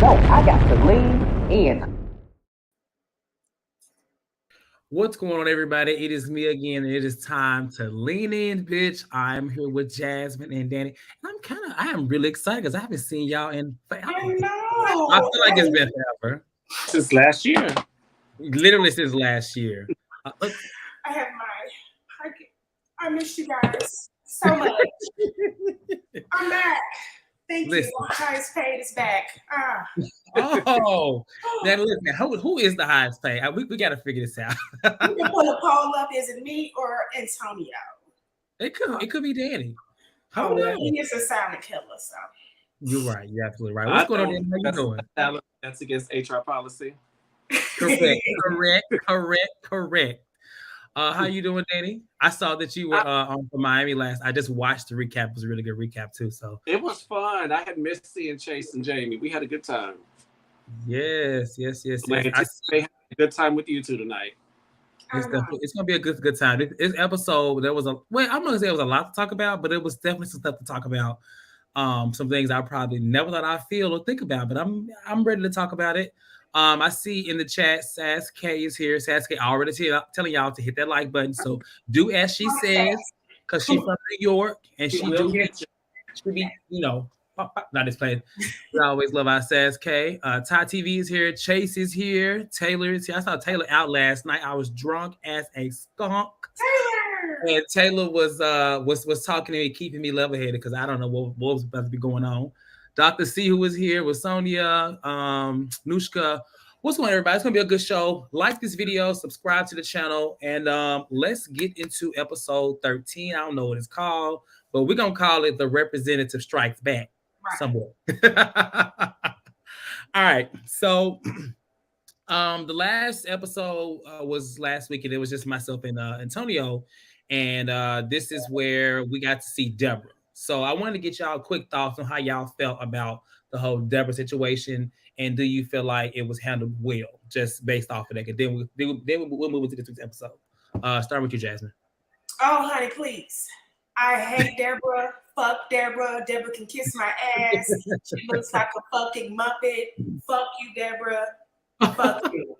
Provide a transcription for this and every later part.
go. I got to lean in. What's going on, everybody? It is me again, and it is time to lean in, bitch. I'm here with Jasmine and Danny, and I am really excited because I haven't seen y'all in forever. I know. I feel like it's been forever. Since last year. Literally since last year. I have I miss you guys so much. I'm back. Thank you. The highest paid is back. Oh, then listen, who is the highest paid? We got to figure this out. You can pull a poll up. Is it me or Antonio? It could be Danny. He is a silent killer, so. You're right. You're absolutely right. What's going on, Danny? How you doing? That's against HR policy. Correct. How you doing, Danny? I saw that you were on for Miami last. I just watched the recap. It was a really good recap too. So it was fun. I had missed seeing Chase and Jamie. We had a good time. Yes. I had a good time with you two tonight. It's gonna be a good time. This episode, I'm not gonna say it was a lot to talk about, but it was definitely some stuff to talk about. Some things I probably never thought I'd feel or think about, but I'm ready to talk about it. I see in the chat, Sasuke is here. Sasuke already telling y'all to hit that like button. So do as she says, because she's from New York and she be, not just playing. We always love our Sasuke. Ty TV is here. Chase is here. Taylor is here. I saw Taylor out last night. I was drunk as a skunk. And Taylor was talking to me, keeping me level-headed because I don't know what was about to be going on. Dr. C, who was here, with Sonia, Nushka. What's going on, everybody? It's going to be a good show. Like this video, subscribe to the channel, and let's get into episode 13. I don't know what it's called, but we're going to call it The Representative Strikes Back somewhere. All right. So the last episode was last week, and it was just myself and Antonio, and this is where we got to see Deborah. So I wanted to get y'all quick thoughts on how y'all felt about the whole Deborah situation, and do you feel like it was handled well, just based off of that? Then we'll move into this week's episode. Start with you, Jasmine. Oh, honey, please. I hate Deborah. Fuck Deborah. Deborah can kiss my ass. She looks like a fucking Muppet. Fuck you, Deborah. Fuck you.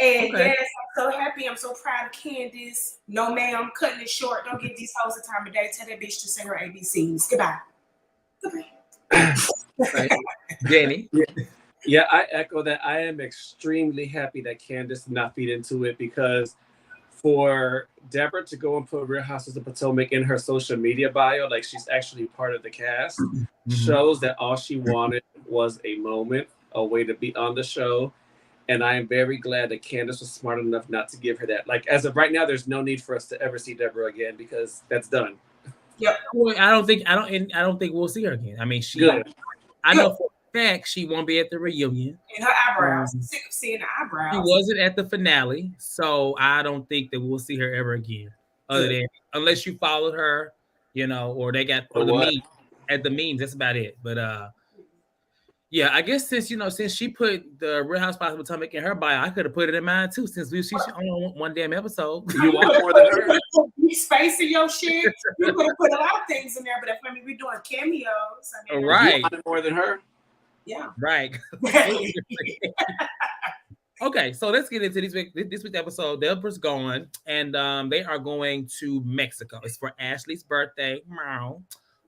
And yes, I'm so happy. I'm so proud of Candace. No, ma'am, cutting it short. Don't give these hoes the time of day. Tell that bitch to sing her ABCs. Goodbye. Danny. Yeah, I echo that. I am extremely happy that Candace did not feed into it, because for Deborah to go and put Real Housewives of Potomac in her social media bio, like she's actually part of the cast, shows that all she wanted was a moment, a way to be on the show. And I am very glad that Candace was smart enough not to give her that. Like, as of right now, there's no need for us to ever see Deborah again, because that's done. Yeah. Well, I don't think we'll see her again. I mean, I know for a fact she won't be at the reunion. And her eyebrows. I'm sick of seeing the eyebrows. She wasn't at the finale, so I don't think that we'll see her ever again. Other than unless you followed her, or they got the memes. That's about it. But yeah, I guess since she put the Real Housewives of Potomac in her bio, I could have put it in mine too. Since she's on one damn episode. You want more than her? You spacing your shit. You could have put a lot of things in there, but if we're doing cameos, right? You wanted more than her? Yeah. Right. Okay, so let's get into this week's episode. Deborah's going, and they are going to Mexico. It's for Ashley's birthday.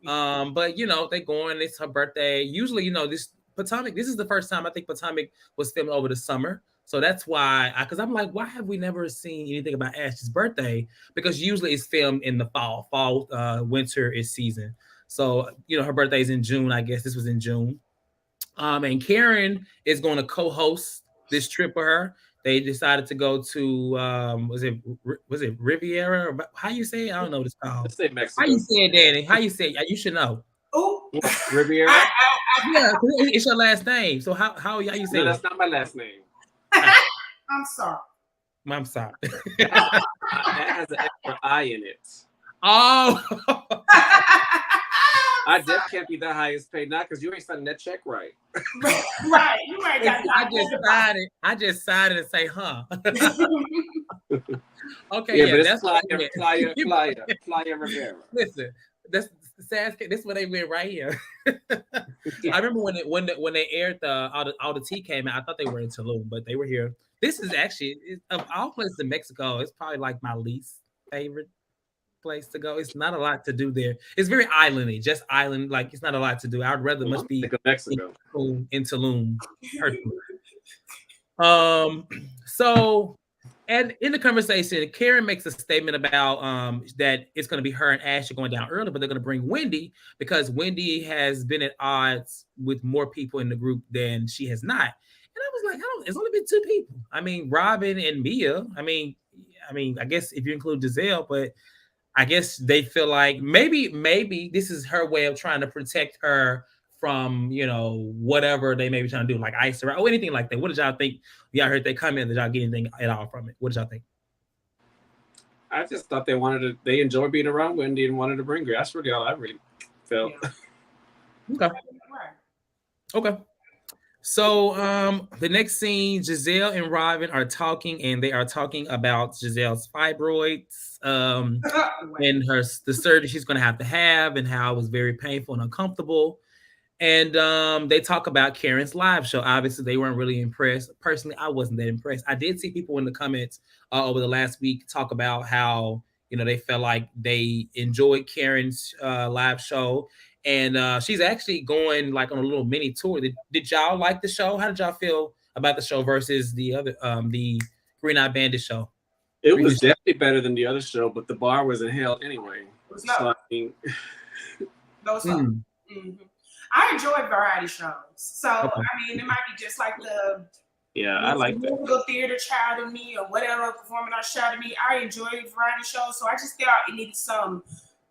But they're going. It's her birthday. Usually, this Potomac. This is the first time I think Potomac was filmed over the summer. So that's why, because I'm like, why have we never seen anything about Ashley's birthday? Because usually it's filmed in the fall. Winter is season. So her birthday is in June. I guess this was in June. And Karen is going to co-host this trip for her. They decided to go to was it Riviera, or how you say it? I don't know what it's called. Let's say Mexico. How you say it, Danny? How you say it? You should know. Oh, Riviera. Yeah, it's your last name. So how you say No, it? that's not my last name. I'm sorry. I'm sorry. It has an extra I in it. Oh. I just can't be the highest paid now, because you ain't signing that check right. Right. You might got I just signed it and say, huh. Okay, yeah, but that's Playa Rivera. Listen, This is where they went right here. I remember when they aired all the tea came out. I thought they were in Tulum, but they were here. This is actually of all places in Mexico. It's probably like my least favorite place to go. It's not a lot to do there. It's very islandy, just island. Like it's not a lot to do. I'd rather must be Mexico in Tulum. So. And in the conversation, Karen makes a statement about that it's going to be her and Ashley going down early, but they're going to bring Wendy because Wendy has been at odds with more people in the group than she has not. And I was like, it's only been 2 people. I mean, Robin and Mia. I mean, I guess if you include Giselle, but I guess they feel like maybe this is her way of trying to protect her from, whatever they may be trying to do, like ice or anything like that. What did y'all think? Y'all heard they come in. Did y'all get anything at all from it? What did y'all think? I just thought they enjoyed being around Wendy and wanted to bring her. That's really all I really felt. Yeah. Okay. So the next scene, Giselle and Robin are talking, and they are talking about Giselle's fibroids and the surgery she's going to have, and how it was very painful and uncomfortable. And they talk about Karen's live show. Obviously, they weren't really impressed. Personally, I wasn't that impressed. I did see people in the comments over the last week talk about how, they felt like they enjoyed Karen's live show. And she's actually going like on a little mini tour. Did y'all like the show? How did y'all feel about the show versus the other, the Green Eye Bandit show? It was definitely better than the other show, but the bar was in hell anyway. I enjoy variety shows. So, okay. I mean, it might be just like I like that. Musical theater child of me or whatever, performing arts child of me. I enjoy variety shows. So I just thought it needed some,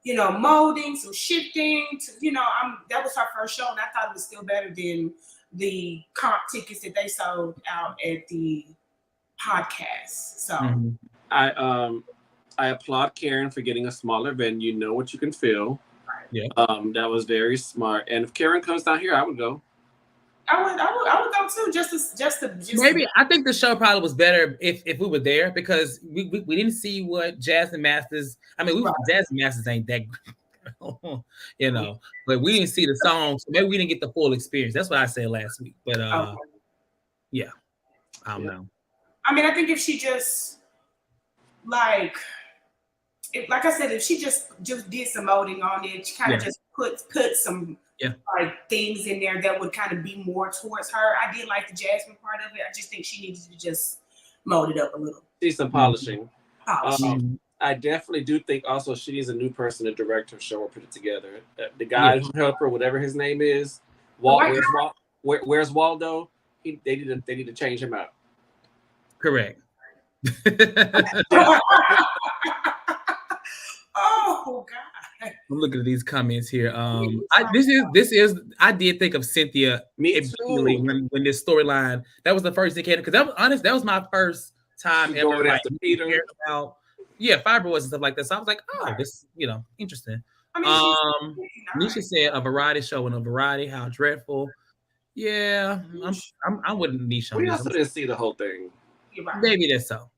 molding, some shifting. That was her first show, and I thought it was still better than the comp tickets that they sold out at the podcast. So I applaud Karen for getting a smaller venue. Know what you can feel. Yeah. That was very smart. And if Karen comes down here, I would go. I would go too. Just maybe. I think the show probably was better if we were there because we didn't see what Jasmine Masters. I mean, Jasmine Masters ain't that, but we didn't see the songs. So maybe we didn't get the full experience. That's what I said last week. But yeah, I don't know. I mean, I think if she just like I said, if she just did some molding on it, she kind of just put some like things in there that would kind of be more towards her. I did like the Jasmine part of it. I just think she needed to just mold it up a little. See some polishing. I definitely do think also she needs a new person to direct her show or put it together. The guy who helped her, whatever his name is, where's Waldo? They need to change him out. Correct. Oh God! I'm looking at these comments here. This is. I did think of Cynthia immediately when this storyline. That was the first thing came because that was my first time ever hearing about fibroids and stuff like that. So I was like, this interesting. I mean, Nisha said a variety show and a variety. How dreadful. Yeah, I'm with Nisha. We also didn't see the whole thing. Maybe that's so.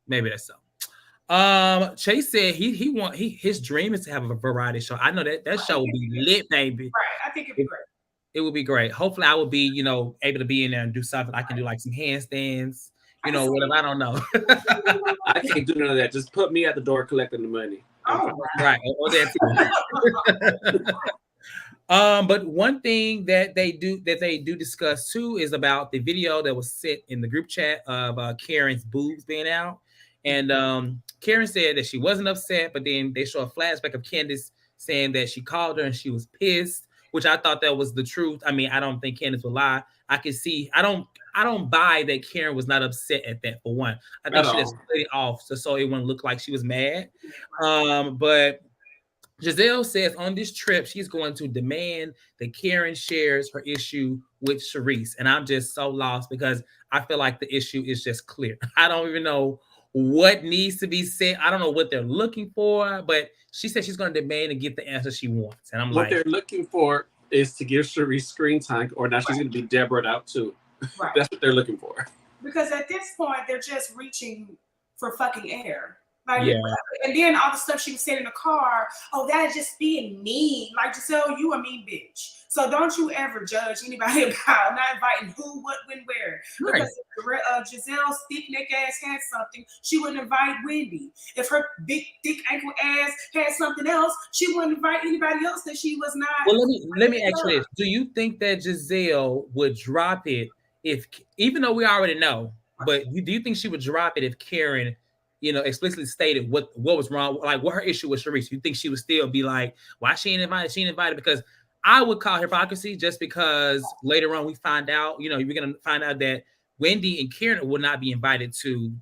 Chase said his dream is to have a variety show. I know that show will be lit, baby. Right. I think it'd be great. It would be great. Hopefully I will be, able to be in there and do something. I can do like some handstands, whatever. I don't know. I can't do none of that. Just put me at the door collecting the money. Oh, right. Or that too. But one thing that they do discuss too is about the video that was sent in the group chat of Karen's boobs being out. And Karen said that she wasn't upset, but then they show a flashback of Candace saying that she called her and she was pissed, which I thought that was the truth. I mean, I don't think Candace would lie. I can see, I don't buy that Karen was not upset at that for one. I think she just played it off so it wouldn't look like she was mad. But Giselle says on this trip, she's going to demand that Karen shares her issue with Charisse. And I'm just so lost because I feel like the issue is just clear. I don't even know what needs to be said. I don't know what they're looking for, but she said she's going to demand and get the answer she wants. And I'm what they're looking for is to give Charisse screen time, or now she's going to be Deborah out too. Right. That's what they're looking for. Because at this point, they're just reaching for fucking air. Like, yeah. and then all the stuff she was saying in the car, oh, that is just being mean. Like, Giselle, you a mean bitch. So don't you ever judge anybody about not inviting who, what, when, where. Right. Because if Giselle's thick neck ass had something, she wouldn't invite Wendy. If her big thick ankle ass had something else, she wouldn't invite anybody else that she was not. Well, let me ask you this: do you think that Giselle would drop it if, even though we already know, but do you think she would drop it if Karen, explicitly stated what was wrong, like what her issue with Charisse? You think she would still be like, why she ain't invited? She ain't invited. Because I would call hypocrisy, just because later on we find out, we're gonna find out that Wendy and Karen will not be invited to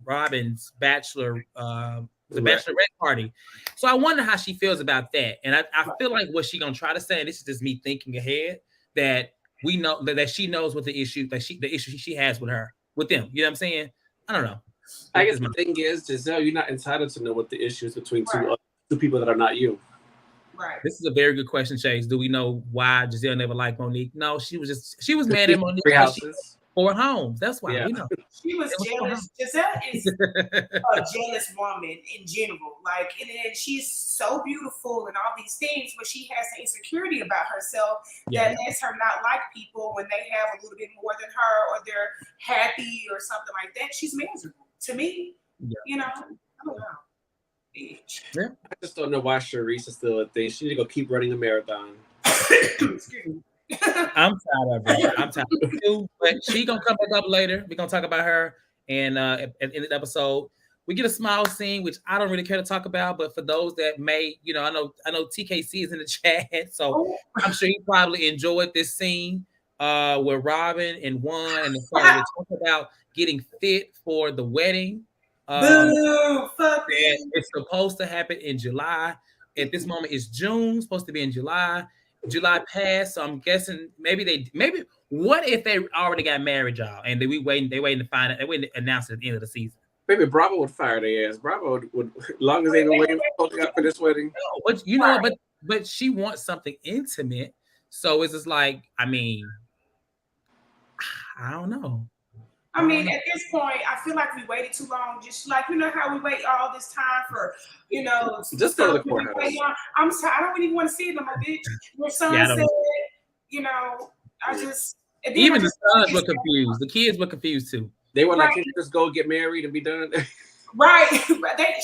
Robin's bachelor, the bachelorette party. So I wonder how she feels about that. And I feel like what she gonna try to say, and this is just me thinking ahead, that we know that she knows what the issue she has with them. You know what I'm saying? I don't know. I guess the thing is, Giselle, you're not entitled to know what the issue is between two people that are not you. Right. This is a very good question, Chase. Do we know why Giselle never liked Monique? No, she was mad at Monique. 3 houses. 4 homes. That's why, She was jealous. Giselle is a jealous woman in general. Like, and she's so beautiful and all these things, but she has an insecurity about herself that lets her not like people when they have a little bit more than her, or they're happy or something like that. She's miserable. To me, I don't know. Bitch. Yeah. I just don't know why Charisse is still a thing. She need to go keep running a marathon. I'm tired of her. I'm tired of her. But she gonna come back up later. We're gonna talk about her and at the end of the episode. We get a smile scene, which I don't really care to talk about, but for those that may, I know TKC is in the chat, so I'm sure he probably enjoyed this scene where Robin and Juan and the family talk about getting fit for the wedding. It's supposed to happen in July. At this moment, it's June, supposed to be in July. July passed, so I'm guessing maybe what if they already got married, y'all, and they waiting to find out, they waiting to announce it at the end of the season. Maybe Bravo would fire their ass. Bravo would long as they've been waiting for this wedding. But she wants something intimate, so it's just like, I don't know. I mean, at this point, I feel like we waited too long. Just like, how we wait all this time for, just go to the courthouse. I'm sorry, I don't even want to see it no more, bitch. Your son said, I just... Even the sons were confused. The kids were confused too. They were like, can you just go get married and be done? Right.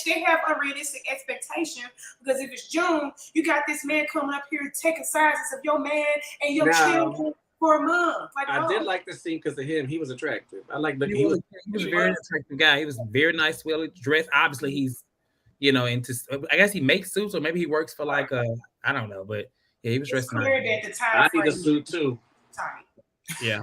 They have unrealistic expectation, because if it's June, you got this man coming up here taking sizes of your man and your children for a month. Like, I did like the scene because of him. He was attractive. I like he was a very attractive guy. He was very nice, well dressed. Obviously, he's into. I guess he makes suits, or maybe he works for like I don't know, but yeah, he was dressed nice. At the time, I need a suit too. Tight. Yeah.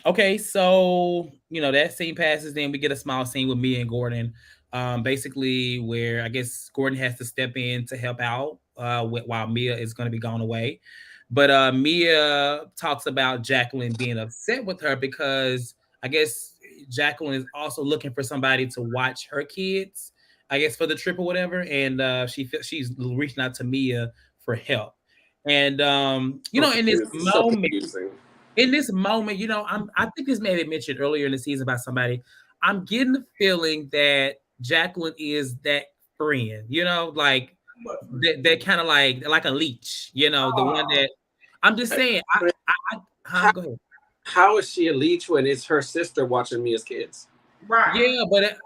Okay, so that scene passes, then we get a small scene with Mia and Gordon, basically where I guess Gordon has to step in to help out while Mia is going to be gone away. But Mia talks about Jacqueline being upset with her because I guess Jacqueline is also looking for somebody to watch her kids, I guess, for the trip or whatever, and she's reaching out to Mia for help. And in this moment, I think this may have been mentioned earlier in the season by somebody. I'm getting the feeling that Jacqueline is that friend, like that kind of like a leech, the one that I'm just saying. Go ahead. How is she a leech when it's her sister watching Mia's kids? Right. Yeah, but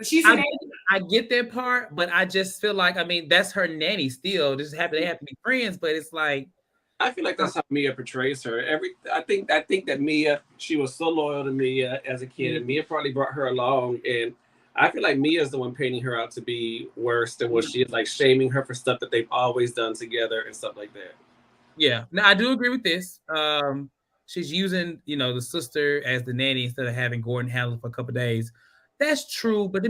she's a nanny. I get that part, but I just feel like, that's her nanny still. They have to be friends, but it's like, I feel like that's how Mia portrays her. I think that Mia, she was so loyal to Mia as a kid, and Mia probably brought her along. And I feel like Mia is the one painting her out to be worse than what she is, like shaming her for stuff that they've always done together and stuff like that. Yeah, no, I do agree with this. She's using, the sister as the nanny instead of having Gordon handle it for a couple of days. That's true, but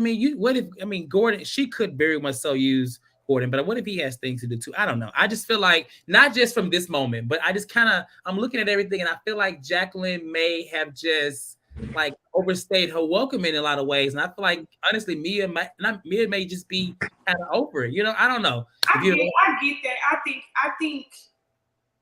Gordon, she could very much so use Gordon, but what if he has things to do too? I don't know. I just feel like, not just from this moment, but I just I'm looking at everything and I feel like Jacqueline may have just like overstayed her welcome in a lot of ways. And I feel like, honestly, Mia may just be kind of over it. I don't know. I get that. I think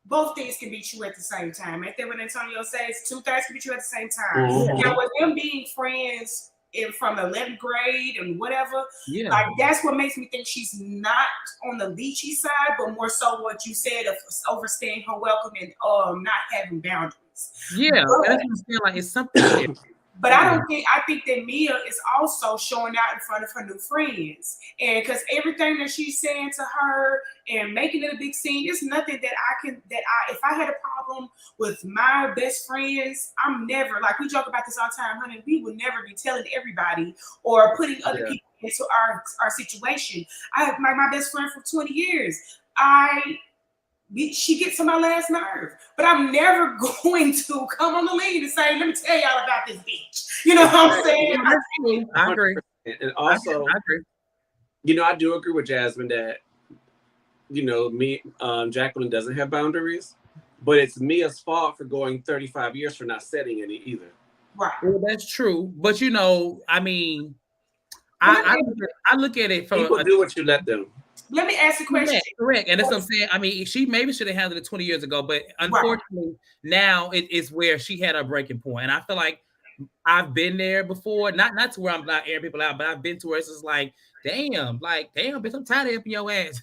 both things can be true at the same time. Ain't that what Antonio says? Two things can be true at the same time. Mhm. Now, with them being friends from 11th grade and whatever, Yeah. like that's what makes me think she's not on the leechy side, but more so what you said of overstaying her welcome and not having boundaries. Yeah, that's what I'm saying. Like it's something there. But I think that Mia is also showing out in front of her new friends. And because everything that she's saying to her and making it a big scene, it's nothing if I had a problem with my best friends, I'm never, like we joke about this all the time, honey, we would never be telling everybody or putting other people into our situation. I have my best friend for 20 years. She gets on my last nerve, but I'm never going to come on the lead and say, let me tell y'all about this bitch. You know what I'm saying? I agree. And also, I agree. You know, I do agree with Jasmine that, you know, Jacqueline doesn't have boundaries, but it's Mia's fault for going 35 years for not setting any either. Right. Well, that's true. But, you know, I mean, I look at it from people do what you let them. Let me ask a question. Correct. And that's what I'm saying. I mean, she maybe should have handled it 20 years ago, but unfortunately, now it is where she had a breaking point. And I feel like I've been there before, not to where I'm not airing people out, but I've been to where it's just like, damn, bitch, I'm tired of helping your ass.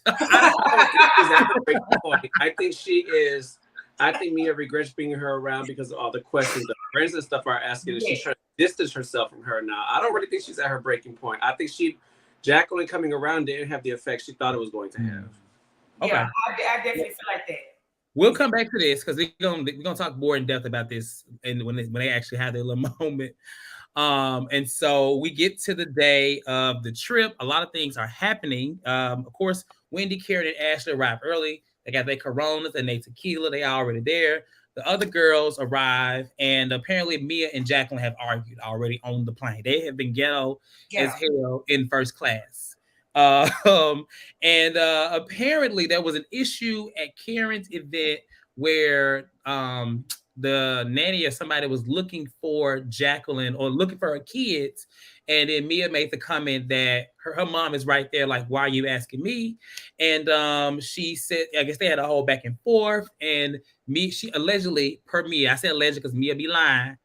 I think Mia regrets bringing her around because of all the questions that friends and stuff are asking, and she's trying to distance herself from her now. I don't really think she's at her breaking point. I think Jacqueline coming around didn't have the effect she thought it was going to have. Okay. Yeah, I definitely feel like that. We'll come back to this because we're gonna talk more in depth about this, and when they actually have their little moment. And so we get to the day of the trip. A lot of things are happening. Of course, Wendy, Karen, and Ashley arrive early. They got their Coronas and their tequila. They are already there. The other girls arrive, and apparently Mia and Jacqueline have argued already on the plane. They have been ghetto as hell in first class. And apparently there was an issue at Karen's event where the nanny or somebody was looking for Jacqueline or looking for her kids. And then Mia made the comment that her mom is right there, like, why are you asking me? And she said, I guess they had a whole back and forth. And she allegedly, per Mia, I said allegedly because Mia be lying.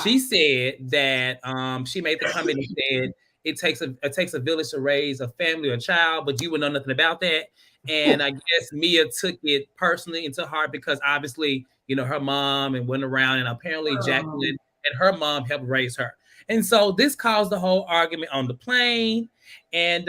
She said that she made the comment and said, it takes a village to raise a family or a child, but you would know nothing about that. And I guess Mia took it personally into heart because obviously, you know, her mom and went around, and apparently Jacqueline and her mom helped raise her. And so this caused the whole argument on the plane. And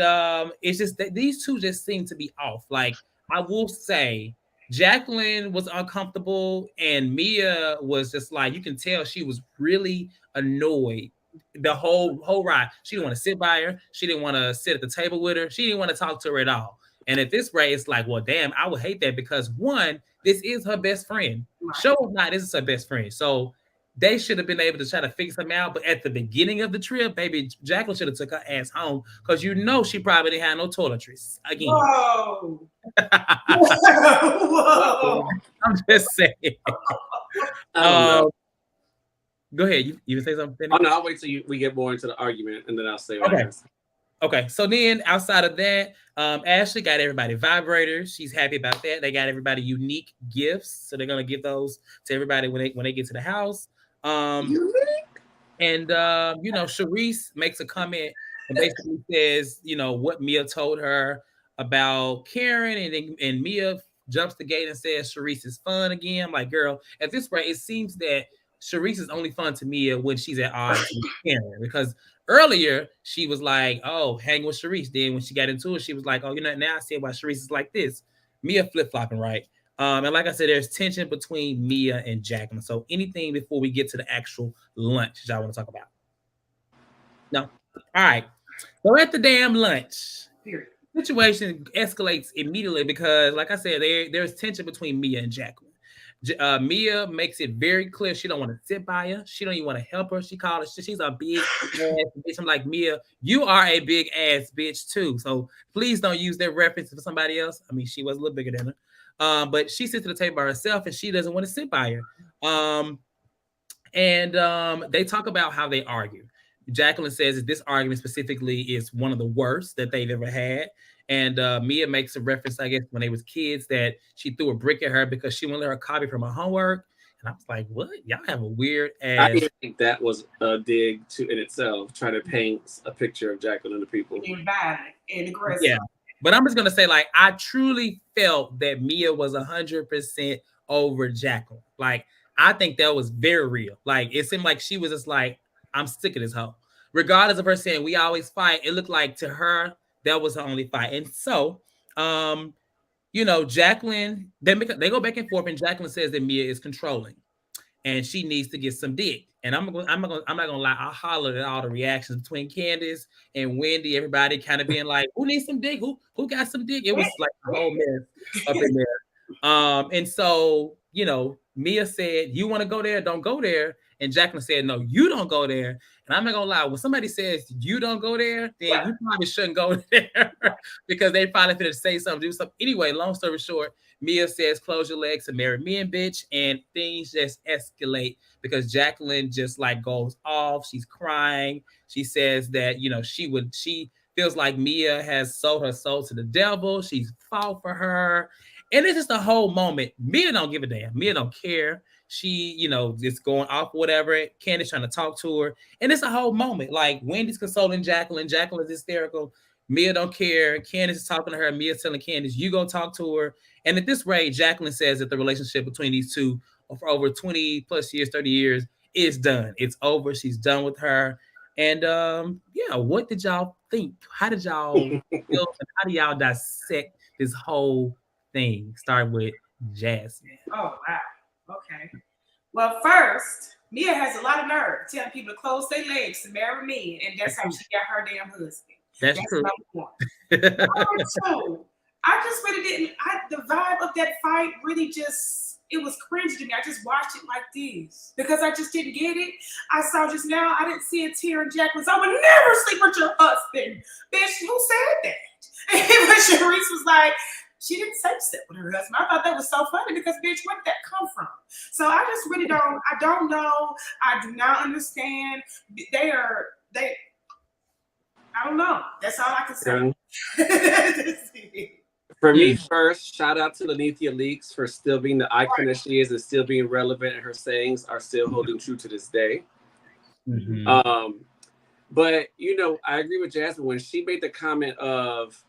it's just that these two just seem to be off. Like, I will say, Jacqueline was uncomfortable, and Mia was just like, you can tell she was really annoyed the whole ride. She didn't want to sit by her. She didn't want to sit at the table with her. She didn't want to talk to her at all. And at this rate, it's like, well, damn, I would hate that because one, this is her best friend. Show or not, this is her best friend. So they should have been able to try to figure something out. But at the beginning of the trip, baby, Jacqueline should have took her ass home because you know she probably didn't have no toiletries again. Whoa. Whoa. I'm just saying. Go ahead. You say something? Oh no, I'll wait till we get more into the argument, and then I'll say what else. Okay. So then, outside of that, Ashley got everybody vibrators. She's happy about that. They got everybody unique gifts, so they're gonna give those to everybody when they get to the house. Unique. And you know, Charisse makes a comment and basically says, you know, what Mia told her about Karen, and Mia jumps the gate and says Charisse is fun again. I'm like, girl, at this rate, it seems that Charisse is only fun to Mia when she's at odds with Karen, because earlier she was like, oh, hang with Charisse. Then when she got into it, she was like, oh, you know, now I see why Charisse is like this. Mia flip-flopping, right? And like I said, there's tension between Mia and Jacqueline. So anything before we get to the actual lunch that y'all want to talk about? No? All right. So at the damn lunch, situation escalates immediately because, like I said, there's tension between Mia and Jacqueline. Mia makes it very clear she don't want to sit by her. She don't even want to help her. She called her. She's a big ass bitch. I'm like, Mia, you are a big ass bitch too. So please don't use that reference for somebody else. I mean, she was a little bigger than her. But she sits at the table by herself and she doesn't want to sit by her. And they talk about how they argue. Jacqueline says that this argument specifically is one of the worst that they've ever had. And Mia makes a reference, I guess, when they was kids, that she threw a brick at her because she wouldn't let her copy from her homework. And I was like, what? Y'all have a weird ass. I didn't think that was a dig to in itself, trying to paint a picture of Jacqueline and the people. And violent and aggressive. Yeah. But I'm just going to say, like, I truly felt that Mia was 100% over Jacqueline. Like, I think that was very real. Like, it seemed like she was just like, I'm sick of this hoe. Regardless of her saying we always fight, it looked like to her, that was her only fight. And so, you know, Jacqueline, they go back and forth, and Jacqueline says that Mia is controlling and she needs to get some dick. And I'm not gonna lie, I hollered at all the reactions between Candace and Wendy, everybody kind of being like, who needs some dick? Who got some dick? It was like a whole mess up in there. And so, you know, Mia said, you want to go there? Don't go there. And Jacqueline said, no, you don't go there. And I'm not gonna lie, when somebody says you don't go there, then you probably shouldn't go there because they probably finna say something, do something. Anyway, long story short, Mia says, close your legs and marry me and bitch, and things just escalate because Jacqueline just like goes off. She's crying. She says that, you know, she feels like Mia has sold her soul to the devil. She's fought for her. And it's just a whole moment. Mia don't give a damn. Mia don't care. She, you know, just going off whatever. Candace trying to talk to her. And it's a whole moment. Like Wendy's consoling Jacqueline. Jacqueline's hysterical. Mia don't care. Candace is talking to her. Mia's telling Candace, you go talk to her. And at this rate, Jacqueline says that the relationship between these two for over 20 plus years, 30 years is done. It's over. She's done with her. And yeah, what did y'all think? How did y'all feel? And how do y'all dissect this whole thing? Start with Jasmine. Oh, wow. Okay. Well, first, Mia has a lot of nerve telling people to close their legs to marry me, and that's how she got her damn husband. That's true. Number one. Number two, I just really didn't. The vibe of that fight really just, it was cringe to me. I just watched it like this because I just didn't get it. I saw just now, I didn't see a tear in Jacqueline's. I would never sleep with your husband. Bitch, who said that? And Charisse was like, she didn't say sleep with her husband. I thought that was so funny because, bitch, where did that come from? So I just really don't know. I do not understand. I don't know. That's all I can say. For me, first, shout out to Lanithia Leaks for still being the icon that she is and still being relevant, and her sayings are still holding true to this day. Mm-hmm. But, you know, I agree with Jasmine when she made the comment of,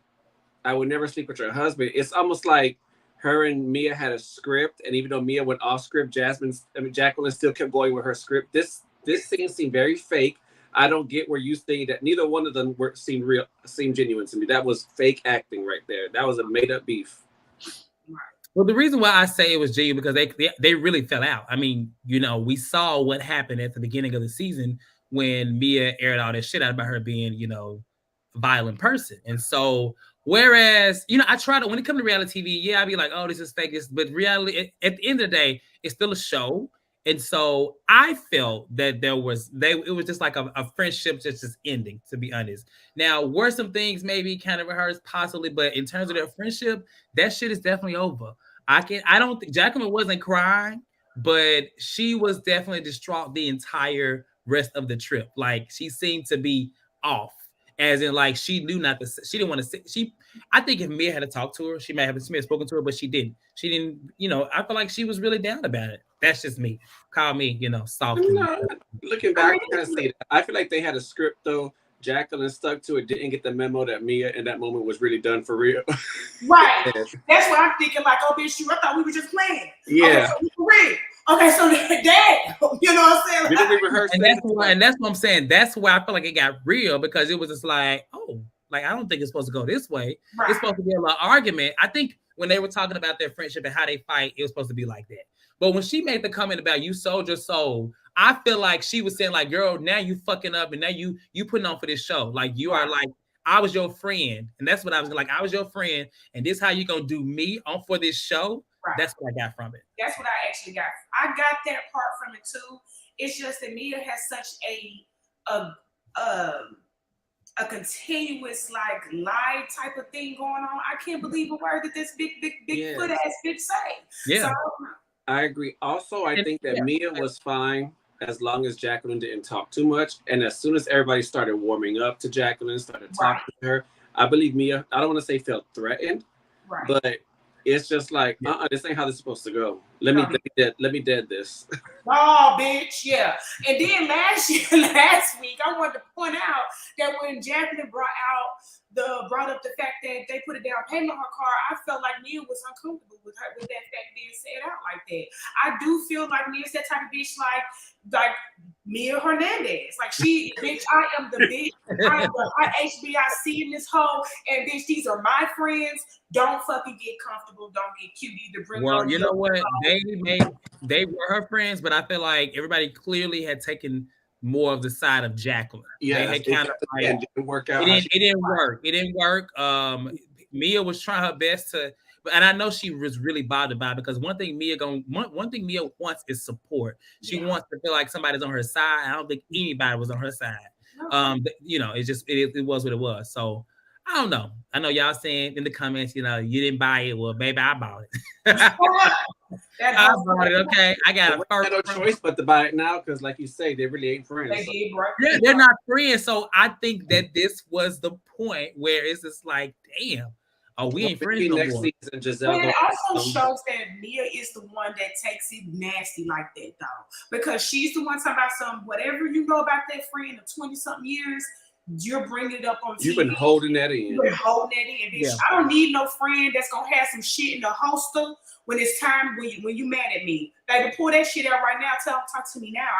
I would never sleep with your husband. It's almost like her and Mia had a script, and even though Mia went off script, Jacqueline still kept going with her script. This scene seemed very fake. I don't get where you think that neither one of them seemed genuine to me. That was fake acting right there. That was a made up beef. Well, the reason why I say it was genuine because they really fell out. I mean, you know, we saw what happened at the beginning of the season when Mia aired all that shit out about her being, you know, a violent person. And so, whereas, you know, I try to, when it comes to reality TV, yeah, I'd be like, oh, this is fake. But reality, at the end of the day, it's still a show. And so I felt that it was just like a friendship just ending, to be honest. Now, were some things maybe kind of rehearsed, possibly, but in terms of their friendship, that shit is definitely over. I don't think Jacqueline wasn't crying, but she was definitely distraught the entire rest of the trip. Like she seemed to be off. As in, like, she knew not to. She didn't want to say. I think if Mia had to talk to her, she may have spoken to her, but she didn't. She didn't. You know, I feel like she was really down about it. That's just me. Call me, you know, soft. Looking back, I kind of see that. I feel like they had a script though. Jacqueline stuck to it. Didn't get the memo that Mia in that moment was really done for real. Right. That's what I'm thinking. Like, oh, bitch, I thought we were just playing. Yeah. Okay, so we for real. Okay, so damn, you know what I'm saying? Like, we rehearsed and that's what I'm saying. That's why I feel like it got real because it was just like, oh, like I don't think it's supposed to go this way. Right. It's supposed to be a little argument. I think when they were talking about their friendship and how they fight, it was supposed to be like that. But when she made the comment about you sold your soul, I feel like she was saying like, girl, now you fucking up and now you putting on for this show. Like you are like, I was your friend. And that's what I was like. I was your friend. And this how you gonna do me on for this show? Right. That's what I got from it. That's what I actually got. I got that part from it too. It's just that Mia has such a continuous like lie type of thing going on. I can't believe a word that this big foot ass bitch say. Yeah. So, I agree. Also, I think that Mia was fine as long as Jacqueline didn't talk too much. And as soon as everybody started warming up to Jacqueline, started talking to her, I believe Mia, I don't want to say felt threatened, Right. but it's just like, this ain't how this is supposed to go. Let me dead this. Oh, bitch, yeah. And then last week, I wanted to point out that when Jacqueline brought up the fact that they put a down payment on her car, I felt like Mia was uncomfortable with that fact being said out like that. I do feel like Mia's that type of bitch, like Mia Hernandez. Like bitch, I am the bitch. I am the HBIC in this hole, and bitch, these are my friends. Don't fucking get comfortable. Don't get cute either. Well, you know what? They were her friends, but I feel like everybody clearly had taken more of the side of Jacqueline. Yeah, they had kind of like, it didn't work out. It didn't work. It didn't work. Mia was trying her best to, and I know she was really bothered by it because one thing Mia wants is support. She wants to feel like somebody's on her side. I don't think anybody was on her side. You know, it was what it was. So I don't know. I know y'all saying in the comments, you know, you didn't buy it. Well, baby, I bought it. I bought it. Okay, I got no choice but to buy it now because, like you say, they really ain't friends. They're not friends. So I think that this was the point where it's just like, damn, we ain't friends no more. Season, Giselle but it also shows that Mia is the one that takes it nasty like that, though, because she's the one talking about whatever you know about that friend of 20-something years. You're bringing it up on TV. You've been holding that in. You've been holding that in, bitch. Yeah. I don't need no friend that's gonna have some shit in the holster when it's time when you mad at me. Like, pull that shit out right now. Talk to me now.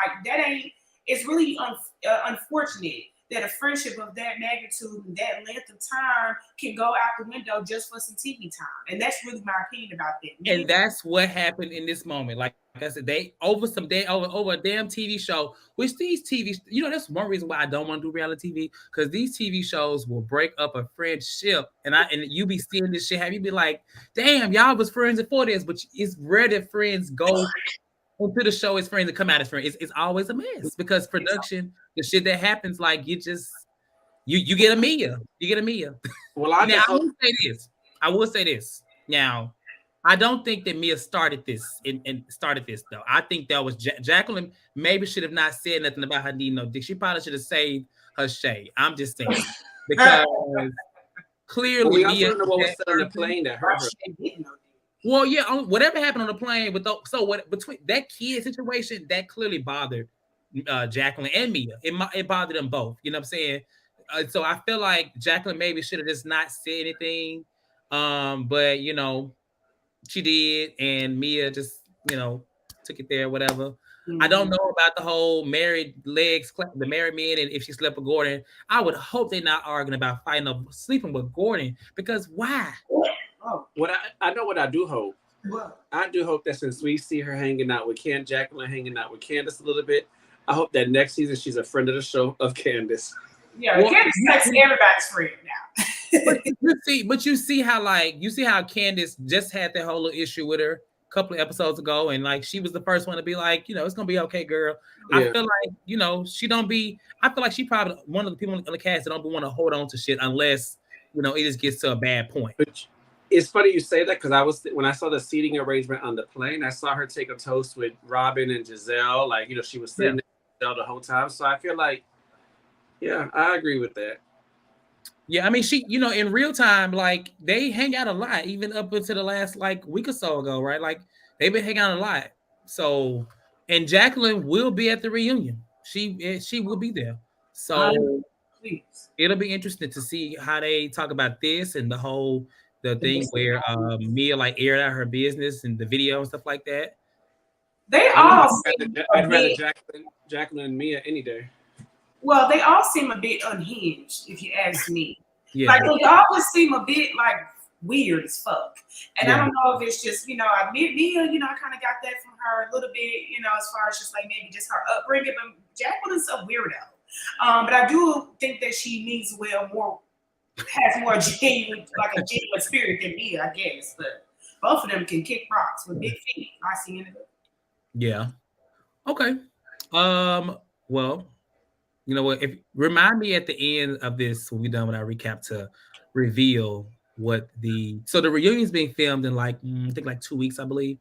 It's really unfortunate that a friendship of that magnitude and that length of time can go out the window just for some TV time. And that's really my opinion about that. And that's what happened in this moment. Like I said, over a damn TV show, which these TV, you know, that's one reason why I don't want to do reality TV, because these TV shows will break up a friendship. And you be seeing this shit, have you be like, damn, y'all was friends before this, but it's rare that friends go into the show as friends and come out as friends. It's always a mess because production, the shit that happens, like you get a Mia. You get a Mia. Well, I will say this. Now, I don't think that Mia started this though. I think that was Jacqueline. Maybe should have not said nothing about her needing no dick. She probably should have saved her shade. I'm just saying because clearly Mia know what was said on the plane that hurt her. Well, yeah, whatever happened on the plane between that kid situation that clearly bothered Jacqueline and Mia. It bothered them both. You know what I'm saying? So I feel like Jacqueline maybe should have just not said anything. But you know, she did, and Mia just, you know, took it there, whatever. Mm-hmm. I don't know about the whole the married men, and if she slept with Gordon. I would hope they're not arguing about sleeping with Gordon, because why? I know what I do hope. What? I do hope that since we see her hanging out with Jacqueline hanging out with Candace a little bit, I hope that next season she's a friend of the show of Candace. Yeah, Candace is everybody's friend now. but you see how Candace just had that whole little issue with her a couple of episodes ago, and like she was the first one to be like, you know, it's gonna be okay, girl. Yeah. I feel like, you know, I feel like she probably one of the people on the cast that don't want to hold on to shit unless, you know, it just gets to a bad point. It's funny you say that because when I saw the seating arrangement on the plane, I saw her take a toast with Robin and Giselle. Like, you know, she was sitting there the whole time. So I feel like, yeah, I agree with that. Yeah, I mean, she, you know, in real time, like they hang out a lot, even up until the last like week or so ago, right? Like they've been hanging out a lot. So, and Jacqueline will be at the reunion. She will be there. So it'll be interesting to see how they talk about this and the thing where Mia like aired out her business and the video and stuff like that. I'd rather Jacqueline and Mia any day. Well, they all seem a bit unhinged, if you ask me. Yeah. Like they always seem a bit like weird as fuck. And I don't know if it's just, you know, Mia, you know, I kind of got that from her a little bit, you know, as far as just like maybe just her upbringing. But Jacqueline's a weirdo. But I do think that she has more genuine, like a genuine spirit than Mia, I guess. But both of them can kick rocks with big feet. I see it. Yeah. Okay. Well, you know what? Remind me at the end of this when we're done with our recap to reveal so the reunion's being filmed in like I think like 2 weeks, I believe.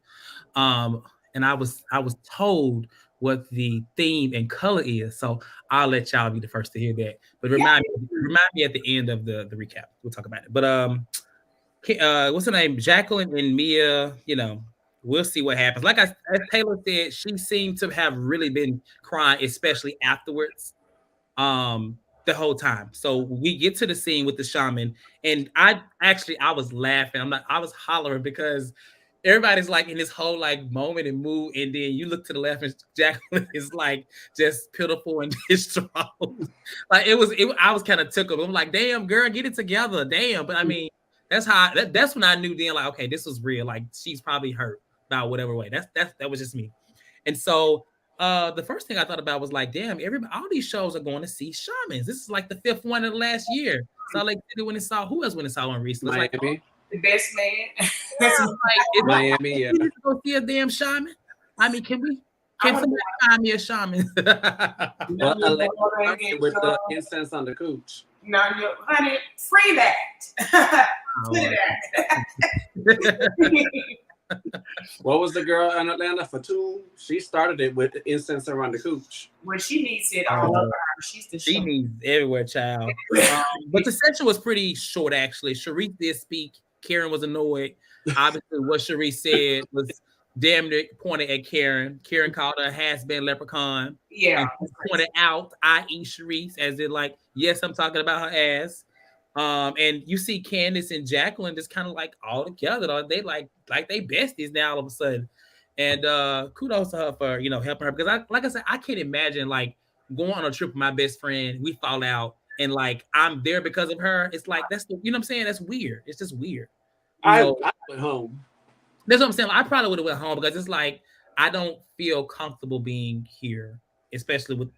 And I was told what the theme and color is. So I'll let y'all be the first to hear that. But remind me at the end of the recap. We'll talk about it. But what's her name? Jacqueline and Mia, we'll see what happens. As Taylor said, she seemed to have really been crying, especially afterwards, the whole time. So we get to the scene with the shaman, and I was laughing. I was hollering because everybody's like in this whole like moment and mood, and then you look to the left and Jacqueline is like just pitiful and distraught. Like I was kind of tickled. I'm like, damn girl, get it together, damn. But I mean, that's when I knew then, like, okay, this was real. Like she's probably hurt about whatever way. That was just me. And so the first thing I thought about was like, damn, all these shows are going to see shamans. This is like the 5th one of the last year. So like when it saw who else when it saw one recently? Miami. Like, the best man. yeah, like, Miami. Yeah. We need to go see a damn shaman. I mean, can somebody find me a shaman? With the incense on the cooch. No, honey, free that. What was the girl in Atlanta for two? She started it with the incense around the cooch. Well, she needs it all over her. She needs everywhere, child. But the session was pretty short, actually. Charisse did speak. Karen was annoyed. Obviously, what Charisse said was damn near pointed at Karen. Karen called her a has-been leprechaun. Yeah. And pointed out, i.e. Charisse, as in like, yes, I'm talking about her ass. And you see Candace and Jacqueline just kind of like all together. They like they besties now all of a sudden. And kudos to her for helping her, because I said, I can't imagine like going on a trip with my best friend, we fall out, and like I'm there because of her. It's like that's what I'm saying. That's weird. It's just weird. I went home. That's what I'm saying. I probably would have went home because it's like I don't feel comfortable being here, especially with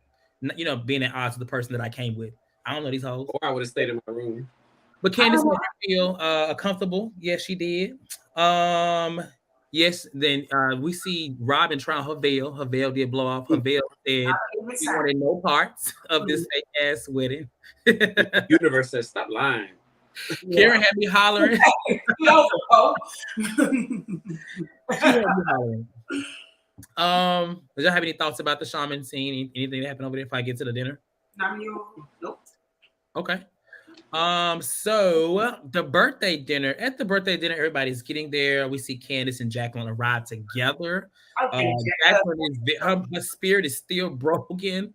being at odds with the person that I came with. I don't know these hoes. Or I would have stayed in my room. But Candace made her feel comfortable. Yes, she did. Yes, then we see Robin trying her veil. Her veil did blow off. Her veil said she wanted no parts of this fake ass wedding. The universe says, stop lying. Karen had me hollering. She had me hollering. Does y'all have any thoughts about the shaman scene? Anything that happened over there if I get to the dinner? Nope. Okay. So the birthday dinner, everybody's getting there. We see Candace and Jacqueline arrive together. Okay, Jacqueline her spirit is still broken.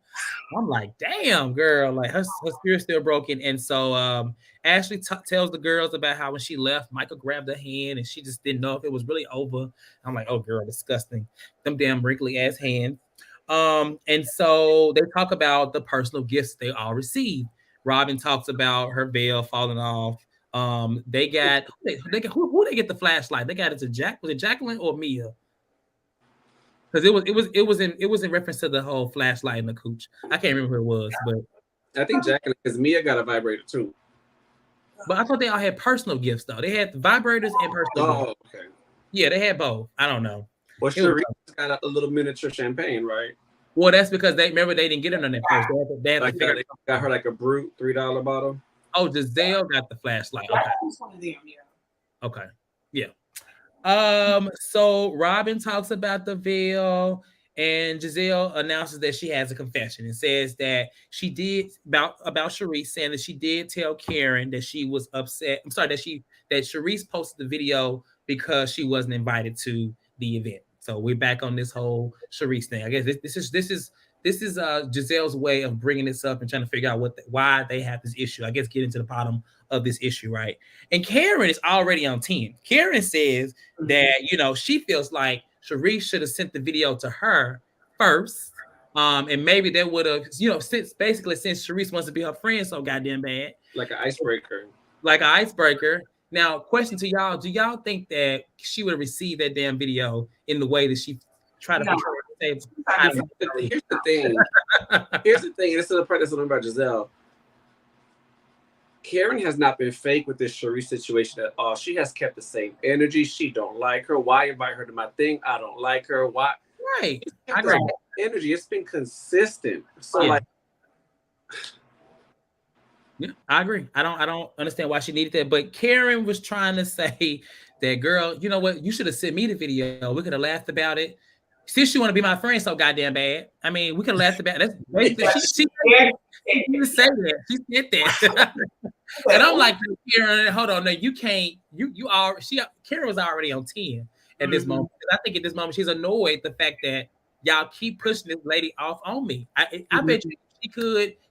I'm like, damn, girl, like her spirit's still broken. And so Ashley tells the girls about how when she left, Michael grabbed her hand and she just didn't know if it was really over. I'm like, oh girl, disgusting. Them damn wrinkly ass hands. And so they talk about the personal gifts they all received. Robin talks about her veil falling off. They got who they get the flashlight? They got it to was it Jacqueline or Mia? Because it was in reference to the whole flashlight in the cooch. I can't remember who it was, but I think Jacqueline, because Mia got a vibrator too. But I thought they all had personal gifts though. They had vibrators and personal gifts. Okay. Yeah, they had both. I don't know. Well, Charisse got a little miniature champagne, right? Well, that's because they didn't get it on that first. They got her like a brute $3 bottle. Oh, Giselle got the flashlight. Okay. Okay. Yeah. So Robin talks about the veil, and Giselle announces that she has a confession and says that she did about Charisse, saying that she did tell Karen that she was upset. I'm sorry, that Charisse posted the video because she wasn't invited to the event. So we're back on this whole Charisse thing. I guess this is Giselle's way of bringing this up and trying to figure out why they have this issue. I guess getting to the bottom of this issue, right? And Karen is already on 10. Karen says that she feels like Charisse should have sent the video to her first, and maybe that would have since Charisse wants to be her friend so goddamn bad, like an icebreaker. Now, question to y'all: do y'all think that she would have received that damn video in the way that she tried to portray it? Here's the thing. This is the part that's about Giselle. Karen has not been fake with this Charisse situation at all. She has kept the same energy. She don't like her. Why invite her to my thing? I don't like her. Why? Right. I agree. Energy. It's been consistent. So yeah, I agree. I don't understand why she needed that. But Karen was trying to say that, girl, you know what? You should have sent me the video. We could have laughed about it. since you want to be my friend so goddamn bad, I mean, we can laugh about that's basically she said that. She said that. And I'm like, Karen, hold on, no, you can't, you are Karen was already on 10 at this moment. I think at this moment she's annoyed the fact that y'all keep pushing this lady off on me. I bet you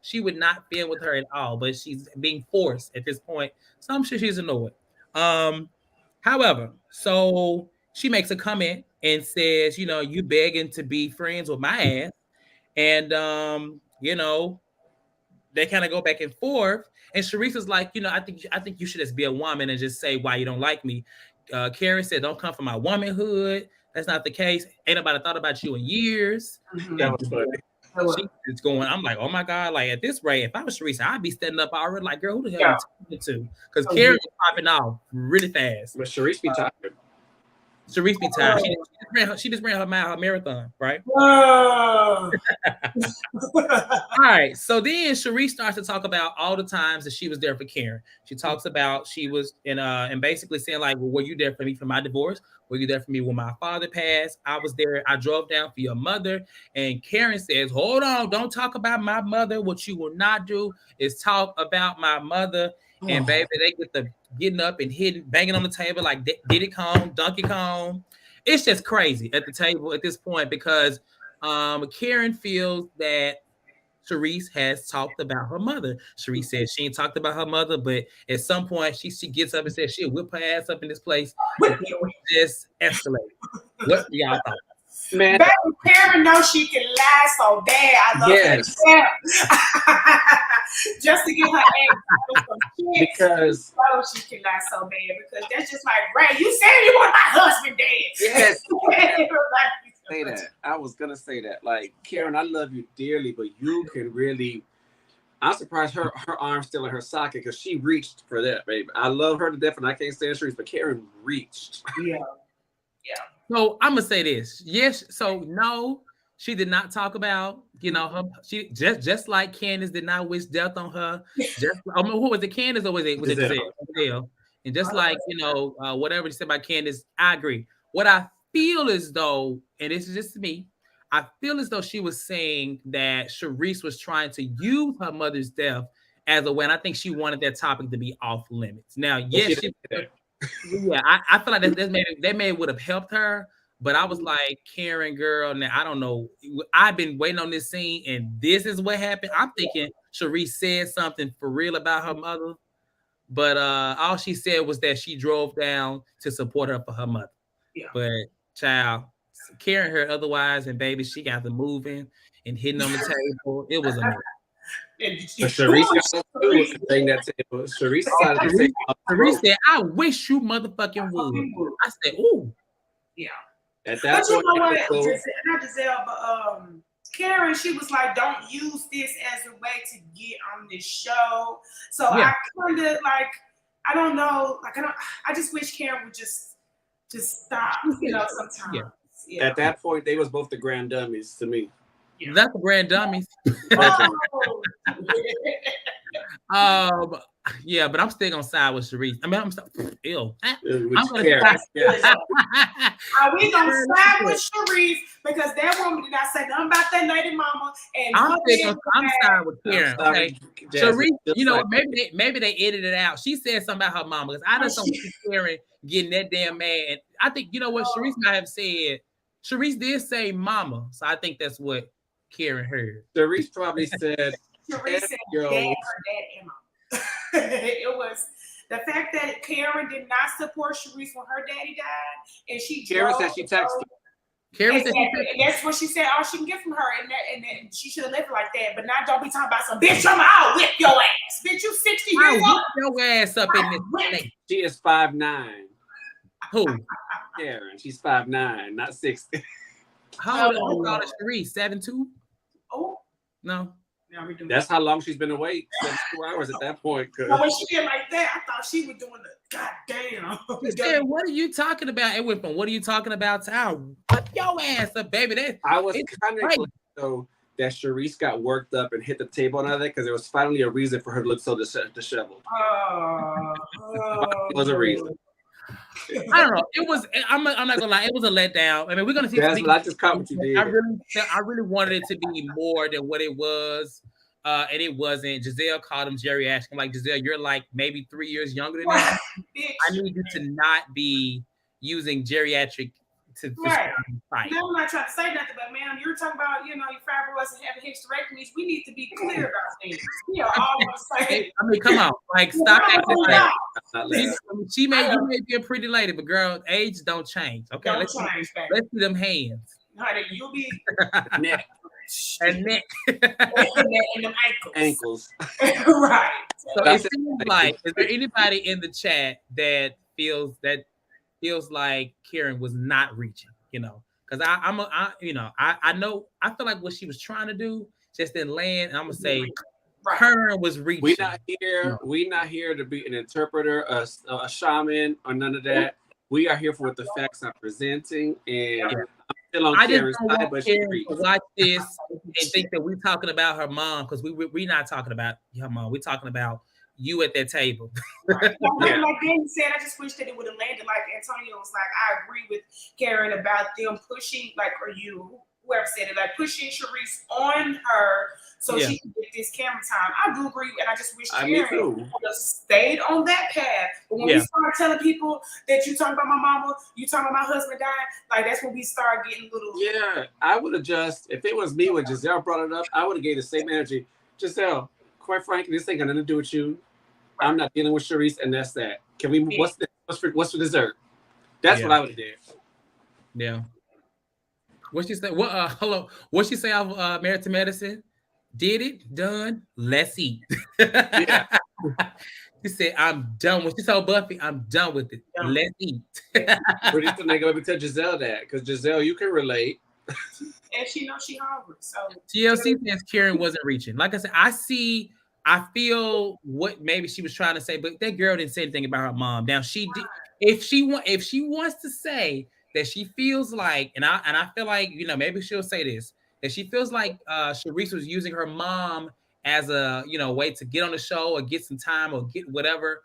she would not fit with her at all, but she's being forced at this point. So I'm sure she's annoyed. However, so she makes a comment and says, you know, you begging to be friends with my ass. And you know, they kind of go back and forth. And Charisse is like, you know, I think you should just be a woman and just say why you don't like me. Karen said, don't come from my womanhood. That's not the case. Ain't nobody thought about you in years. That was funny. She's going, I'm like, oh my God, like at this rate, if I was Charisse, I'd be standing up already like, girl, who the hell are you talking to? Because Karen was popping off really fast. But Charisse be tired. Charisse be tired. She just ran her marathon, right? Whoa. All right. So then Charisse starts to talk about all the times that she was there for Karen. She talks about she was and basically saying like, well, were you there for me for my divorce? Were you there for me when my father passed? I was there. I drove down for your mother. And Karen says, hold on, don't talk about my mother. What you will not do is talk about my mother. And baby, they get the getting up and hitting, banging on the table like Diddy Kong, Donkey Kong. It's just crazy at the table at this point because Karen feels that Charisse has talked about her mother. Charisse says she ain't talked about her mother, but at some point she gets up and says she'll whip her ass up in this place. Just escalate. What do y'all thought? Man, baby, Karen knows she can lie so bad. I love her. Just to get her ass because she can lie so bad because that's just like, Ray, you said you want my husband dead. Yes. Say that. I was gonna say that. Like, Karen, I love you dearly, but you can really. I'm surprised her arm's still in her socket because she reached for that, baby. I love her to death, and I can't stand Charisse, but Karen reached. Yeah. So I'm gonna say this. Yes. So no, she did not talk about, you know, her. She just like Candace did not wish death on her. Just who was it, Candace or was it Giselle? And just like, you know, whatever she said about Candace, I agree. What I feel as though, and this is just me, I feel as though she was saying that Charisse was trying to use her mother's death as a way, and I think she wanted that topic to be off limits. Now, yes, yeah, I feel like that maybe would have helped her, but I was like, Karen, girl, now I don't know. I've been waiting on this scene, and this is what happened. I'm thinking Charisse said something for real about her mother, but all she said was that she drove down to support her for her mother. Yeah. But child, Karen heard otherwise, and baby, she got the moving and hitting on the table. It was amazing. But Charisse got the thing that table. Charisse decided to say, Charisse said, I wish you motherfucking would. I said, ooh. Yeah. At that but point, you know what? Not Giselle, but Karen, she was like, don't use this as a way to get on this show. So yeah. I kind of like, I don't know, like I just wish Karen would just stop, you know, sometimes. Yeah. Yeah. At that point, they was both the grand dummies to me. Yeah. That's the grand dummies. Yeah, but I'm still gonna side with Charisse. I mean, I'm gonna side. Are we gonna side with Charisse because that woman did not say nothing about that lady mama? And I'm side with Karen. Okay, Charisse, you know, maybe they edited it out. She said something about her mama because I just don't see Karen getting that damn mad. And I think you know what Charisse might have said. Charisse did say mama, so I think that's what Karen heard. Charisse probably said, Charisse said dad or dad and mama. It was the fact that Karen did not support Charisse when her daddy died, and Karen said she texted. Karen said and that's what she said. All she can get from her, and then she should have lived like that. But now don't be talking about some bitch. I'll whip your ass, bitch. You 60 years old. Your ass up in this thing. She is 5'9". Who? Karen. She's 5'9", not 60. How old is Charisse? 7'2"? Oh no. That's how long she's been awake. 72 hours at that point. But when she did like that, I thought she was doing the goddamn. She said, what are you talking about? It went from what are you talking about to I'll whip your ass up, baby. I was kind of glad, though, that Charisse got worked up and hit the table and all that because there was finally a reason for her to look so disheveled. It was a reason. I don't know. It was. I'm not gonna lie. It was a letdown. I mean, we're gonna see. That's what I just caught what you did. I really wanted it to be more than what it was, and it wasn't. Giselle called him geriatric. I'm like, Giselle, you're like maybe 3 years younger than that. I need you to not be using geriatric to right. Fight. No, I'm not trying to say nothing, but ma'am, you're talking about, you know, your fibroids and having hysterectomies. We need to be clear about things. We are all the same. I mean, come on, like stop acting like you may be a pretty lady, but girl, age don't change. Okay, let's see them hands. Honey, you'll be neck and neck and them ankles. Right. So it seems like, is there anybody in the chat that feels like Karen was not reaching? You know, because I know I feel like what she was trying to do just didn't land, and I'm gonna say Karen was reaching. We're not here to be an interpreter, a shaman, or none of that. We are here for what the facts are presenting, and I'm still on Karen's side, but Karen to watch this and think that we're talking about her mom, because we're not talking about her mom. We're talking about you at that table. Right. Like Danny said, I just wish that it would have landed like Antonio was like, I agree with Karen about them pushing, like, or you, whoever said it, like pushing Charisse on her so she can get this camera time. I do agree, and I just wish Karen would have stayed on that path. But when we start telling people that you talking about my mama, you talking about my husband died, like that's when we start getting little. Yeah, I would have just, if it was me when Giselle brought it up, I would have gave the same energy. Giselle, quite frankly, this ain't got nothing to do with you. I'm not dealing with Charisse, and that's that. Can we? What's for dessert? That's what I would have did. Yeah. What she say? What? Hello. What she say? Of Married to Medicine. Did it? Done. Let's eat. Yeah. She said, "I'm done." When she told Buffy, "I'm done with it. Let's eat." Pretty soon they go over tell Giselle that, because Giselle, you can relate. And she knows she hungry. So TLC says Karen wasn't reaching. Like I said, I feel what maybe she was trying to say, but that girl didn't say anything about her mom. Now she did. If she wants to say that she feels like, and I feel like, you know, maybe she'll say this, that she feels like Charisse was using her mom as a, you know, way to get on the show or get some time or get whatever.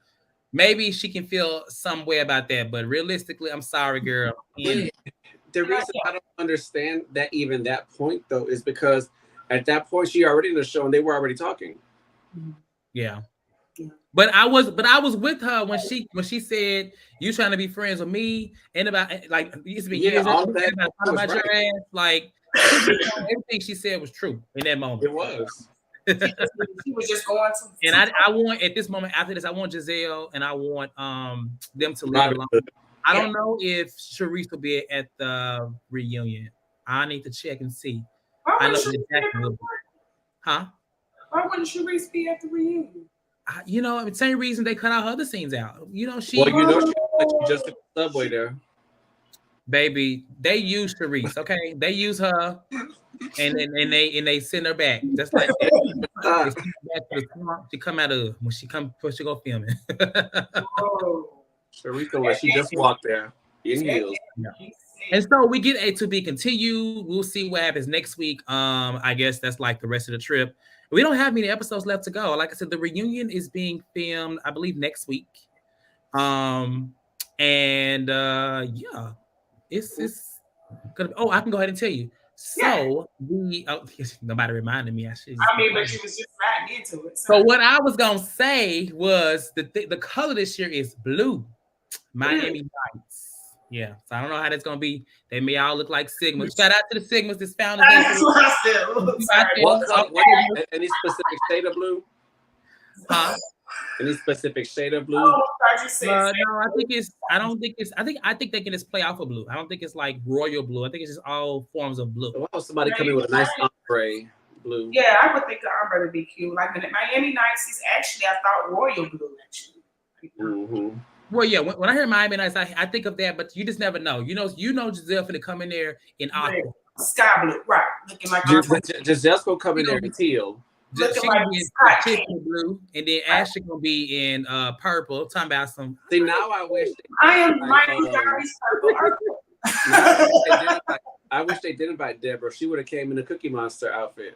Maybe she can feel some way about that, but realistically, I'm sorry, girl. The reason I don't understand that even that point though is because at that point she already in the show and they were already talking. Yeah. But I was with her when she said, "You trying to be friends with me?" And about like it used to be years about your ass. Like everything she said was true in that moment. It was. She was just going to. And I want at this moment after this, I want Giselle and I want them to live alone. I don't know if Charisse will be at the reunion. I need to check and see. I know Jacqueline will be. Huh? Why wouldn't Charisse be at the reunion? You know, the same reason they cut out her other scenes out. You know, she just took the subway there. Baby, they use Charisse, okay? They use her and they send her back. Just like that. She come out of when she go filming. Charisse, she just walked there in heels. Yeah. And so we get a to be continued. We'll see what happens next week. I guess that's like the rest of the trip. We don't have many episodes left to go. Like I said, the reunion is being filmed, I believe, next week. It's gonna. Oh, I can go ahead and tell you. So nobody reminded me. But you was just riding into it. So what I was gonna say was the color this year is blue. Miami Lights. Yeah, so I don't know how that's gonna be. They may all look like Sigmas. Shout out to the Sigmas this found. That's what I said. Any specific shade of blue? Huh? Any specific shade of blue? No, I think they can just play off of blue. I don't think it's like royal blue. I think it's just all forms of blue. Wow, somebody come in with a nice ombre blue. Yeah, I would think the ombre would be cute. Like the Miami Nights is actually, I thought royal blue actually. Mm-hmm. Well, yeah. When I hear Miami Nights, I think of that, but you just never know. You know, Giselle finna come in there in aqua, sky blue, right? Looking like Giselle's gonna come in there in teal. She gonna be in blue, and then Ashley gonna be in purple. Talking about some. See, now I wish I am Miami purple. I wish they did invite Deborah. She would have came in a Cookie Monster outfit.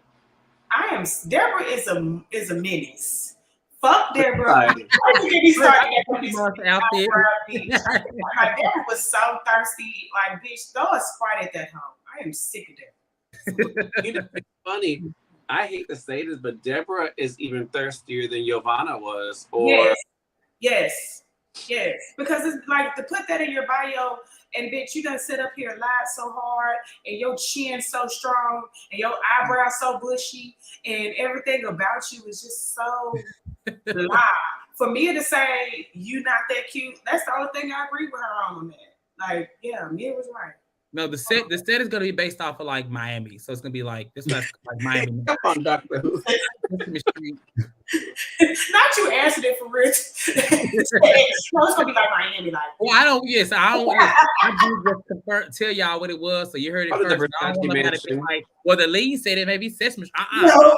Deborah is a menace Fuck Deborah. Right. Why did you start outfit. Like, Deborah was so thirsty. Like, bitch, throw a Sprite at that hoe. I am sick of that. You know, it's funny. I hate to say this, but Deborah is even thirstier than Giovanna was. Or Yes. Because it's like to put that in your bio, and bitch, you done sit up here and lied so hard, and your chin so strong, and your eyebrows so bushy, and everything about you is just so lie. For me to say you not that cute, that's the only thing I agree with her on that. Like, yeah, Mia was right. No, the set is gonna be based off of like Miami, so it's gonna be like this was like Miami. Come on, Doctor Who. Not you answered it for real. No, it's gonna be like Miami, like. Well, I don't. Yes, I don't. Yes, I do just confirm, tell y'all what it was, so you heard it first. I don't want nobody to be like, well, the lead said it may be Sesame. No. I don't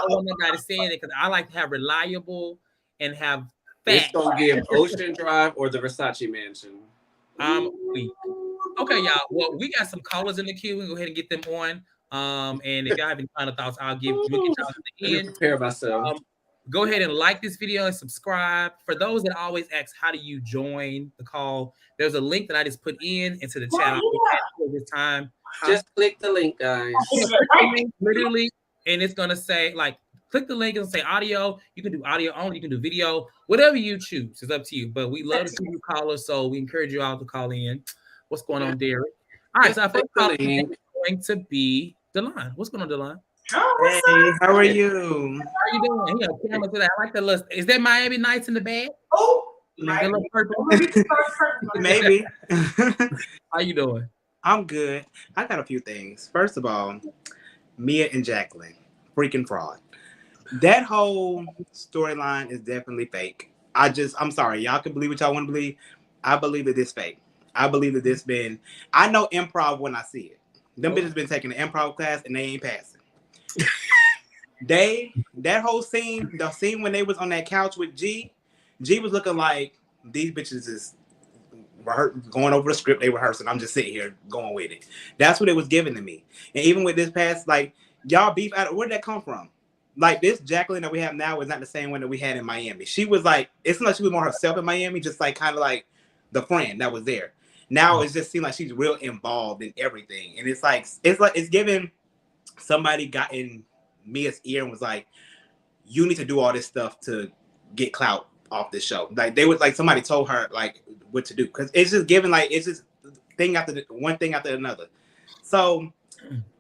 want nobody saying it because I like to have reliable and have facts. It's gonna give Ocean Drive or the Versace Mansion. I'm weak. Okay, y'all. Well, we got some callers in the queue. We can go ahead and get them on. And if y'all have any final thoughts, we'll get y'all at the end. Prepare myself. Go ahead and like this video and subscribe. For those that always ask, how do you join the call? There's a link that I just put into the chat this time. Just click the link, guys. Literally, and it's gonna say like, click the link and say audio. You can do audio only. You can do video. Whatever you choose, it's up to you. But we love to see you callers, so we encourage you all to call in. What's going on, Derek? All right, so our first caller is going to be Delon. What's going on, Delon? Oh, hey, how are you? How are you doing? Yeah, I like the list. Is that Miami Nights in the bag? Oh, maybe. How you doing? I'm good. I got a few things. First of all, Mia and Jacqueline, freaking fraud. That whole storyline is definitely fake. I'm sorry. Y'all can believe what y'all want to believe. I believe that this fake. I believe that I know improv when I see it. Them bitches been taking the improv class and they ain't passing. That whole scene, the scene when they was on that couch with G was looking like these bitches is going over the script they rehearsing. I'm just sitting here going with it. That's what it was giving to me. And even with this past, like, y'all beef out, where did that come from? Like, this Jacqueline that we have now is not the same one that we had in Miami. She was like, it's not like she was more herself in Miami, just like kind of like the friend that was there. Now it just seems like she's real involved in everything. And it's giving somebody got in Mia's ear and was like, you need to do all this stuff to get clout off this show. Like they would like somebody told her like what to do. Cause it's just giving like it's just one thing after another. So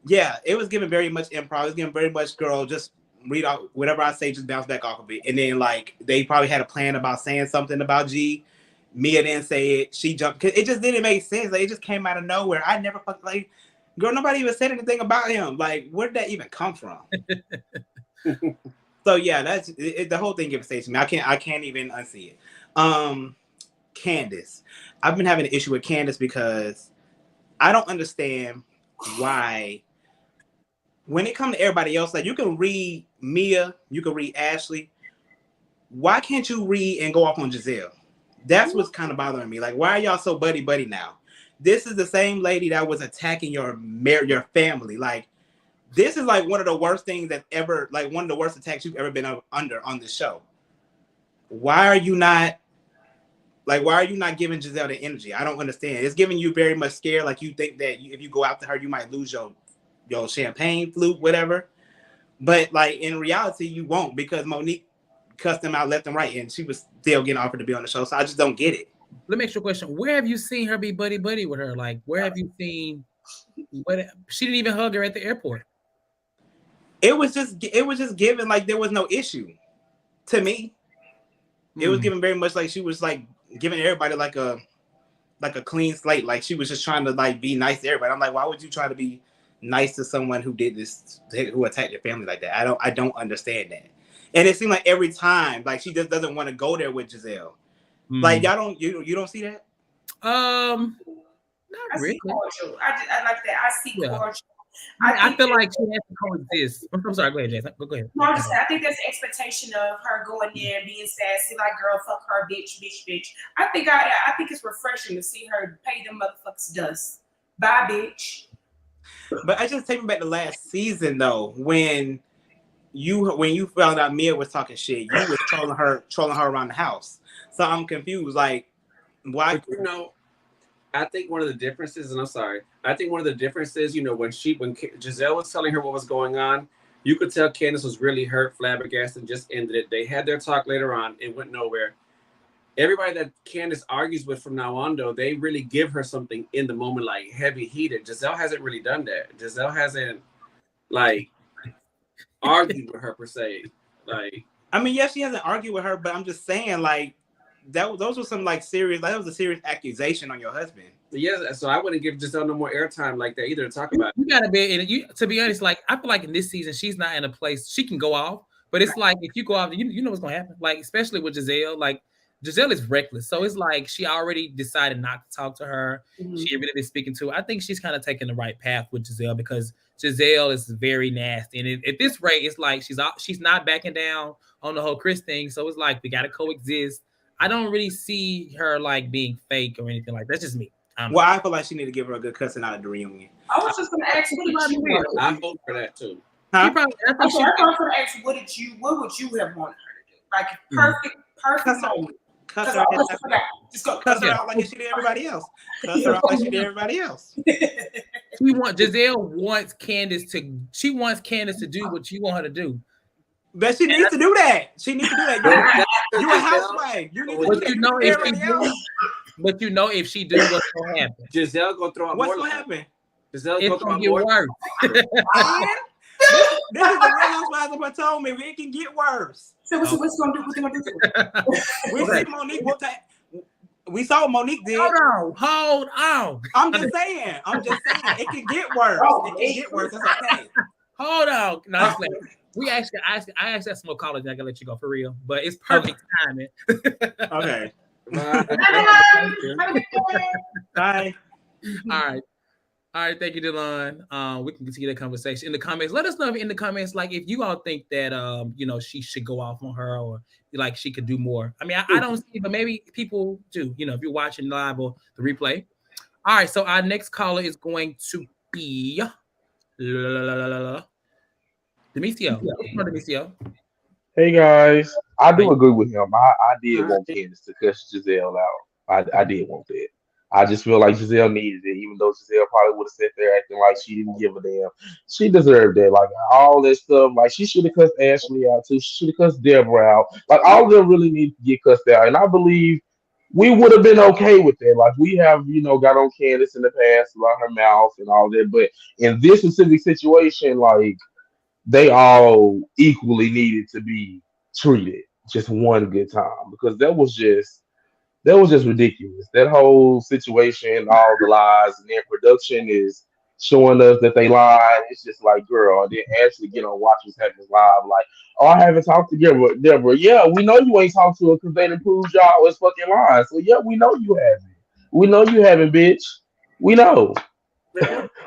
yeah, it was given very much improv. It was given very much girl, just read out whatever I say, just bounce back off of it. And then like they probably had a plan about saying something about G. Mia didn't say it. She jumped. Cause it just didn't make sense. Like it just came out of nowhere. I never like, girl. Nobody even said anything about him. Like, where did that even come from? So yeah, that's it, the whole thing. Gives stage to me. I can't even unsee it. Candace, I've been having an issue with Candace because I don't understand why. When it comes to everybody else, like you can read Mia, you can read Ashley. Why can't you read and go off on Giselle? That's what's kind of bothering me. Like, why are y'all so buddy now? This is the same lady that was attacking your family. Like, this is like one of the worst things that ever, like one of the worst attacks you've ever been under on this show. Why are you not giving Giselle the energy? I don't understand. It's giving you very much scared. Like you think that if you go after her, you might lose your champagne flute, whatever. But like in reality, you won't because Monique cussed them out left and right, and she was still getting offered to be on the show. So I just don't get it. Let me ask you a question. Where have you seen her be buddy with her? Like, where have you seen? She didn't even hug her at the airport. It was just given like there was no issue to me. It was given very much like she was like giving everybody like a clean slate. Like she was just trying to like be nice to everybody. I'm like, why would you try to be nice to someone who did this, who attacked your family like that? I don't understand that. And it seemed like every time, like she just doesn't want to go there with Giselle. Like y'all don't, you don't see that? Not really. I like that. I see cordial. I feel like she has to coexist. I'm sorry. Go ahead, Jason. Go ahead. No, I think that's the expectation of her going there and being sassy, like girl, fuck her, bitch. I think it's refreshing to see her pay them motherfuckers dust. Bye, bitch. But I just take me back to last season though, when when you found out Mia was talking shit, you was trolling her around the house. So I'm confused. Like, why? But, I think one of the differences, and I'm sorry, I think one of the differences, when Giselle was telling her what was going on, you could tell Candace was really hurt, flabbergasted, and just ended it. They had their talk later on. It went nowhere. Everybody that Candace argues with from now on, though, they really give her something in the moment, like heavy heated. Giselle hasn't really done that. Giselle hasn't like argued with her per se. Like, I mean, yes, she hasn't argued with her, but I'm just saying, like, those were some like serious. That was a serious accusation on your husband. Yeah, so I wouldn't give Giselle no more airtime like that either to talk about. You gotta be. To be honest, like I feel like in this season she's not in a place she can go off. But it's like if you go off, you know what's gonna happen. Like especially with Giselle, like Giselle is reckless, so it's like she already decided not to talk to her. Mm-hmm. She really been speaking to her. I think she's kind of taking the right path with Giselle because Giselle is very nasty, and at this rate, it's like she's not backing down on the whole Chris thing. So it's like we gotta coexist. I don't really see her like being fake or anything like that. That's just me. Well, I feel like she need to give her a good cussing out at the reunion. I was just gonna ask, what did you want? I vote for that too. Huh? I was gonna ask, what would you have wanted her to do? Like perfect moment. Cuss her Just go cuss her out like she did everybody else. Cuss her out like she did everybody else. Giselle wants Candace to do what you want her to do. But she needs to do that. She needs to do that. You a housewife. You need to do that. But if she do, what's gonna happen? Giselle gonna throw out what's more. What's gonna happen? Giselle it's gonna get more. worse. This is the Real Housewives of Potomac. It can get worse. So what's gonna do? What's gonna do? We see Monique. We saw what Monique did. Hold on. I'm just saying. It can get worse. It can get worse. That's okay. Hold on. No, I actually have some more callers. I gotta let you go for real, but it's perfect timing. Okay. Bye. All right. Thank you, Delon. We can continue the conversation in the comments. Let us know in the comments, like if you all think that she should go off on her or like she could do more. I mean, I don't see, but maybe people do. If you're watching live or the replay. All right. So our next caller is going to be Demisio. Hey guys, I do agree with him. I did want Candace to cuss Giselle out. I did want that. I just feel like Giselle needed it, even though Giselle probably would have sat there acting like she didn't give a damn. She deserved that. Like all that stuff. Like she should have cussed Ashley out too. She should have cussed Deborah out. Like all of them really need to get cussed out. And I believe we would have been okay with that. Like we have, got on Candace in the past about her mouth and all that. But in this specific situation, like they all equally needed to be treated just one good time because that was just ridiculous. That whole situation, all the lies, and then production is showing us that they lied. It's just like, girl, and then actually get on watch what's happening live. Like, oh, I haven't talked to Deborah. Yeah, we know you ain't talked to her because they didn't prove y'all was fucking lying. So yeah, we know you haven't. We know you haven't, bitch. We know.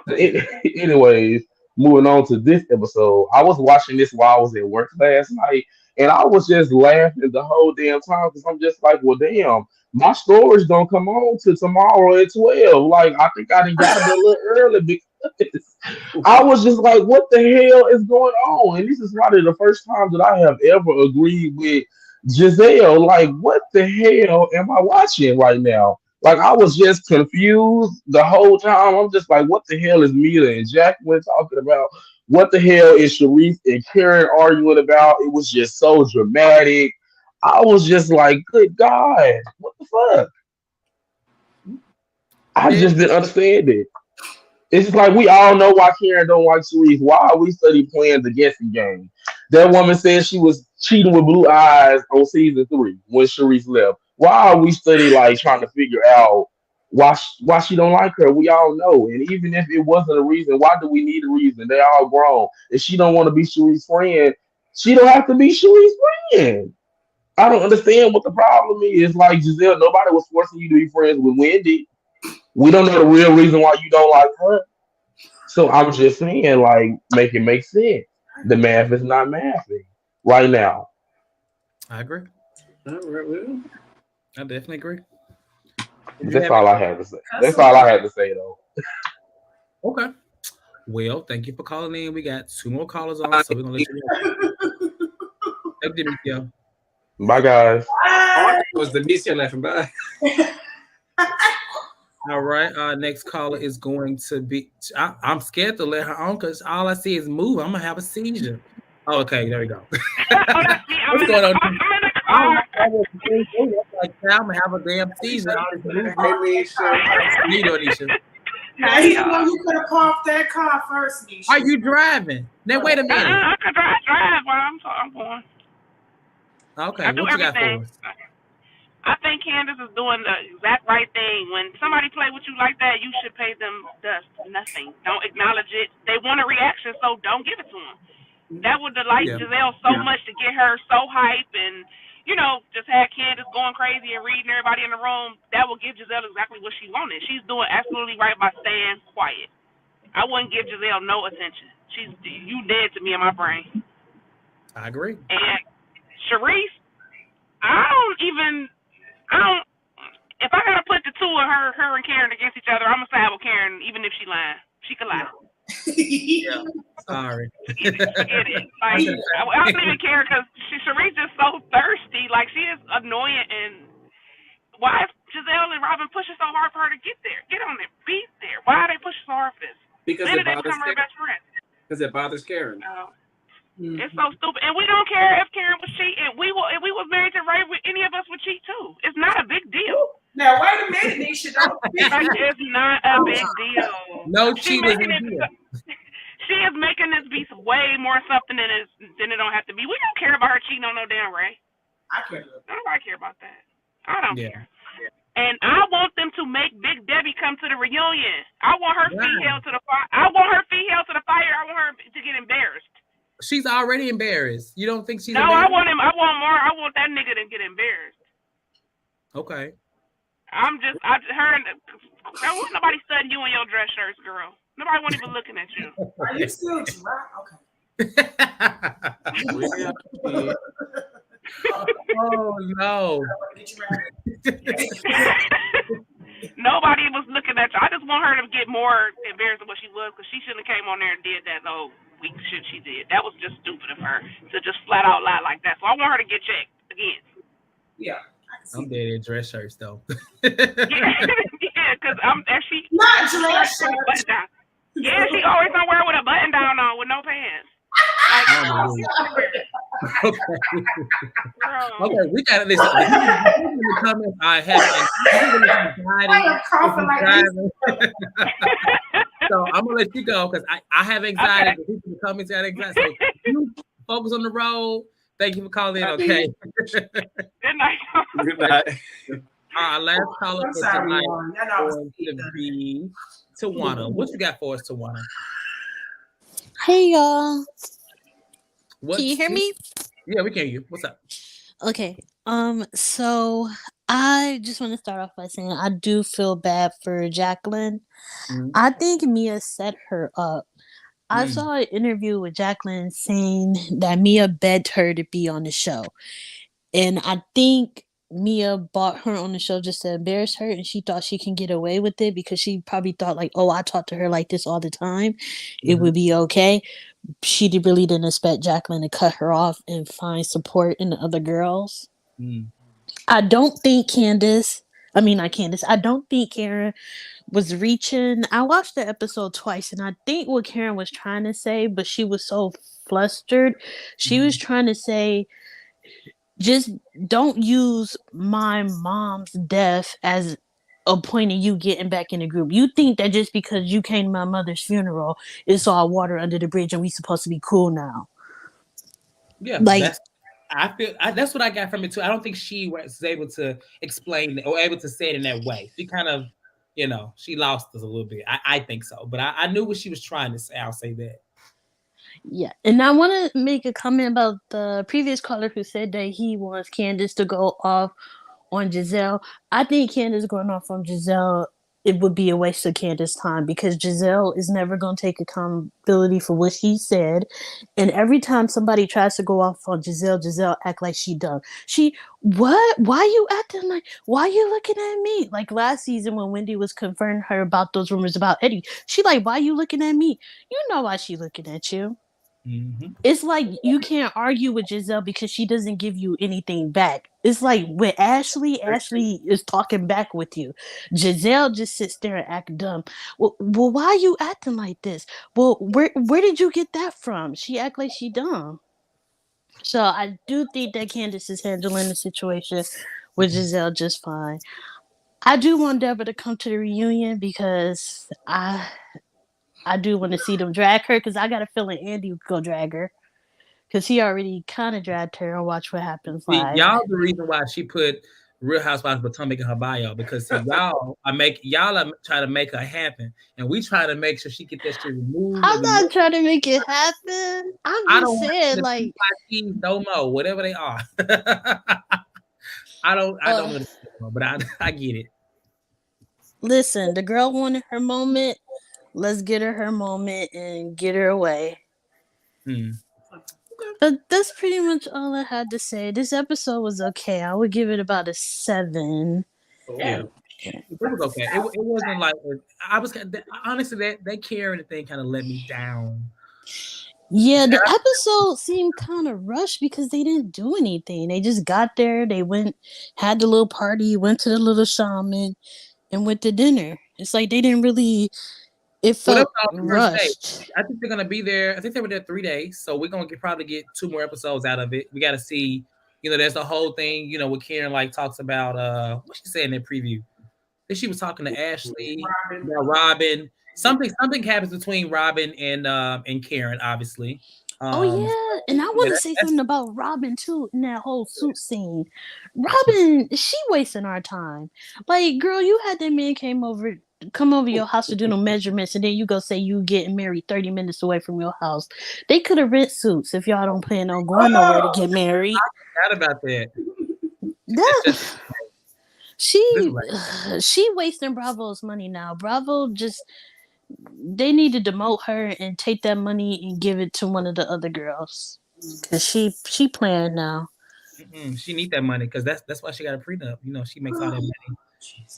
Anyways, moving on to this episode. I was watching this while I was at work last night, and I was just laughing the whole damn time because I'm just like, well, damn, my storage don't come on till tomorrow at 12. Like, I think I done got it a little early because I was just like, what the hell is going on? And this is probably the first time that I have ever agreed with Giselle. Like, what the hell am I watching right now? Like, I was just confused the whole time. I'm just like, what the hell is Mia and Jacqueline talking about? What the hell is Charisse and Karen arguing about? It was just so dramatic. I was just like, good God, what the fuck? I just didn't understand it. It's just like we all know why Karen don't like Charisse. Why are we studying playing the guessing game? That woman said she was cheating with blue eyes on season 3 when Charisse left. Why are we studying like trying to figure out why she don't like her? We all know. And even if it wasn't a reason, why do we need a reason? They all grown. If she don't want to be Charisse's friend, she don't have to be Charisse's friend. I don't understand what the problem is. Like Giselle, nobody was forcing you to be friends with Wendy. We don't know the real reason why you don't like her. So I'm just saying, like, make it make sense. The math is not mathing right now. I agree. I definitely agree. That's all I had to say. That's all I had to say, though. Okay. Well, thank you for calling in. We got 2 more callers on, so we're gonna let you know. Thank you, Michelle. Bye, guys. Oh, it was the Misha laughing by. All right, our next caller is going to be. I'm scared to let her on because all I see is move. I'm gonna have a seizure. Oh, okay, there we go. What's going on? I'm gonna have a damn seizure. All this movement. Hey, You know, Nisha. Now he know you could have coughed that car first, Nisha. Are you driving? Now wait a minute. I can drive while I'm going. Okay, I do what you got everything. for us? I think Candace is doing the exact right thing. When somebody play with you like that, you should pay them dust. Nothing. Don't acknowledge it. They want a reaction, so don't give it to them. That would delight Giselle so much to get her so hype and, just had Candace going crazy and reading everybody in the room. That will give Giselle exactly what she wanted. She's doing absolutely right by staying quiet. I wouldn't give Giselle no attention. You dead to me in my brain. I agree. And Charisse, if I gotta put the two of her and Karen against each other, I'm gonna side with Karen, even if she lying. She can lie. Yeah. Sorry. Forget it. Like, I don't even care because Charisse is so thirsty. Like, she is annoying. And why is Giselle and Robin pushing so hard for her to get there? Get on there. Be there. Why are they pushing so hard for this? Because when it did they bothers become her Karen. best friend? Because it bothers Karen. It's so stupid. And we don't care if Karen was cheating. If we was married to Ray, any of us would cheat too. It's not a big deal. Now wait a minute, Nisha. It's not a big deal. No cheating. She is making this be way more something than it don't have to be. We don't care about her cheating on no damn Ray. I care. Nobody care about that. I don't care. And I want them to make Big Debbie come to the reunion. I want her feet held to the fire. I want her feet held to the fire. I want her to get embarrassed. She's already embarrassed. You don't think she's No, embarrassed? I want him. I want more. I want that nigga to get embarrassed. Okay. I want nobody studying you in your dress shirts, girl. Nobody won't even looking at you. Are you still dry? Okay. Oh no. Nobody was looking at you. I just want her to get more embarrassed than what she was, because she shouldn't have came on there and did that weak shit she did. That was just stupid of her to just flat out lie like that. So I want her to get checked again. Yeah. I'm dead in dress shirts though. Yeah, because she not dress shirts. Yeah, she always somewhere with a button down on with no pants. Okay, we got to listen. In the comments, I have so I'm gonna let you go because I have anxiety. Okay. People in the comments got anxiety. So you focus on the road. Thank you for calling in. Okay. Good night. Good night. Our last caller for tonight is going to be Tawana. What you got for us, Tawana? Hey y'all. Can you hear me? Yeah, we can hear you. What's up? Okay. So I just want to start off by saying I do feel bad for Jacqueline. Mm-hmm. I think Mia set her up. I saw an interview with Jacqueline saying that Mia begged her to be on the show. And I think Mia bought her on the show just to embarrass her, and she thought she can get away with it because she probably thought like, oh, I talk to her like this all the time. Mm-hmm. It would be okay. She really didn't expect Jacqueline to cut her off and find support in the other girls. Mm. I don't think I don't think Karen was reaching. I watched the episode twice, and I think what Karen was trying to say, but she was so flustered. She was trying to say, just don't use my mom's death as a point of you getting back in the group. You think that just because you came to my mother's funeral, it's all water under the bridge and we supposed to be cool now. Yeah, that's what I got from it too. I don't think she was able to explain or able to say it in that way. She kind of, she lost us a little bit. I think so, but I knew what she was trying to say. I'll say that. Yeah, and I want to make a comment about the previous caller who said that he wants Candace to go off on Giselle. I think Candace going off on Giselle it would be a waste of Candace's time because Giselle is never going to take accountability for what she said. And every time somebody tries to go off on Giselle act like she dumb. What? Why you acting like, why you looking at me? Like last season when Wendy was confronting her about those rumors about Eddie, she like, why you looking at me? You know why she looking at you. Mm-hmm. It's like you can't argue with Giselle because she doesn't give you anything back. It's like with Ashley is talking back with you. Giselle just sits there and act dumb. Well, why are you acting like this? Well, where did you get that from? She act like she dumb. So I do think that Candace is handling the situation with Giselle just fine. I do want Deborah to come to the reunion because I do want to see them drag her because I got a feeling Andy would go drag her because he already kind of dragged her and watch what happens. See, y'all the reason why she put Real Housewives of Potomac in her bio because see, y'all are trying to make her happen, and we try to make sure she get that shit removed. I'm not trying to make it happen. I'm just saying, like, no more, whatever they are. I don't know, but I get it. Listen, the girl wanted her moment. Let's get her moment and get her away. But that's pretty much all I had to say. This episode was okay. I would give it about a 7. Yeah. It was okay. It wasn't like I was honestly that Karen thing kind of let me down. Yeah, the episode seemed kind of rushed because they didn't do anything. They just got there, they went, had the little party, went to the little shaman, and went to dinner. It's like they didn't really. It felt rushed. I think they're gonna be there. I think they were there 3 days, so we're gonna probably get 2 more episodes out of it. We got to see, there's the whole thing, with Karen like talks about what she said in that preview. That she was talking to Ashley about Robin. Something happens between Robin and Karen, obviously. Yeah, and I want to say something about Robin too in that whole suit scene. Robin, she wasting our time. Like, girl, you had that man come over your house to do no measurements, and then you go say you getting married 30 minutes away from your house. They could have rent suits if y'all don't plan on going nowhere to get married. I forgot about that. She wasting Bravo's money now. Bravo they need to demote her and take that money and give it to one of the other girls because she playing now. She need that money because that's why she got a prenup. She makes all that money.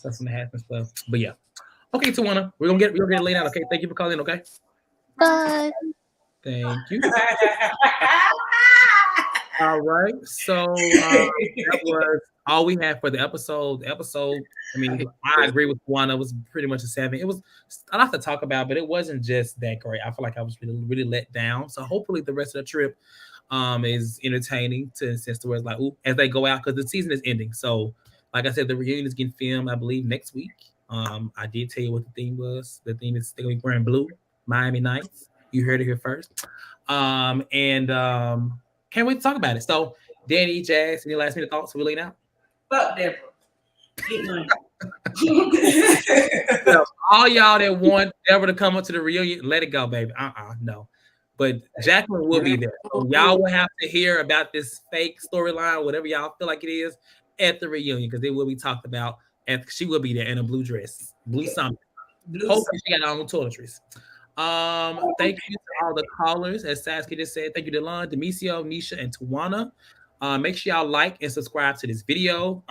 That's when it happens. But yeah. Okay, Tawana, we're gonna get it laid out. Okay, thank you for calling. Okay. Bye. Thank you. All right, so that was all we had for the episode. I mean, I agree with Juan. It was pretty much a 7. It was a lot to talk about, but it wasn't just that great. I feel like I was really, really let down. So hopefully the rest of the trip is entertaining to the sense to where it's like, ooh, as they go out, because the season is ending. So, like I said, the reunion is getting filmed, I believe, next week. I did tell you what the theme was. The theme is they're gonna be wearing blue, Miami Nights. You heard it here first. Can't wait to talk about it. So, Danny, Jazz, any last minute thoughts? We're leaving out. Fuck Deborah. All y'all that want Deborah to come up to the reunion, let it go, baby. No. But Jacqueline will be there. So y'all will have to hear about this fake storyline, whatever y'all feel like it is, at the reunion, because it will be talked about. And she will be there in a blue dress, blue something. Hopefully she got her own toiletries. Thank you to all the callers. As Saskia just said, thank you to Delon, Demisio, Nisha, and Tawana. Make sure y'all like and subscribe to this video.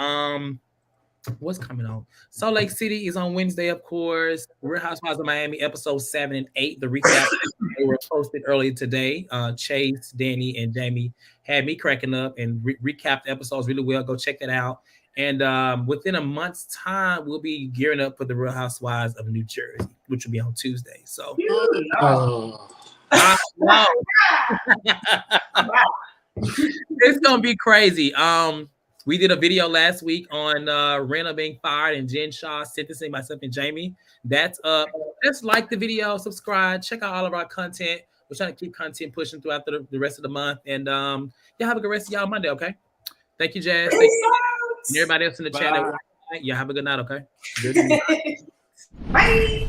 What's coming on? Salt Lake City is on Wednesday, of course. Real Housewives of Miami, episode 7 and 8. The recap they were posted earlier today. Chase, Danny, and Jamie had me cracking up and recapped the episodes really well. Go check that out. And within a month's time, we'll be gearing up for the Real Housewives of New Jersey, which will be on Tuesday. So, I know. It's gonna be crazy. We did a video last week on Rena being fired and Jen Shaw sentencing myself and Jamie. That's up. Just like the video, subscribe, check out all of our content. We're trying to keep content pushing throughout the rest of the month. And y'all have a good rest of y'all Monday, okay? Thank you, Jazz. Thank you. And everybody else in the chat. Y'all have a good night, okay? Good night. Bye.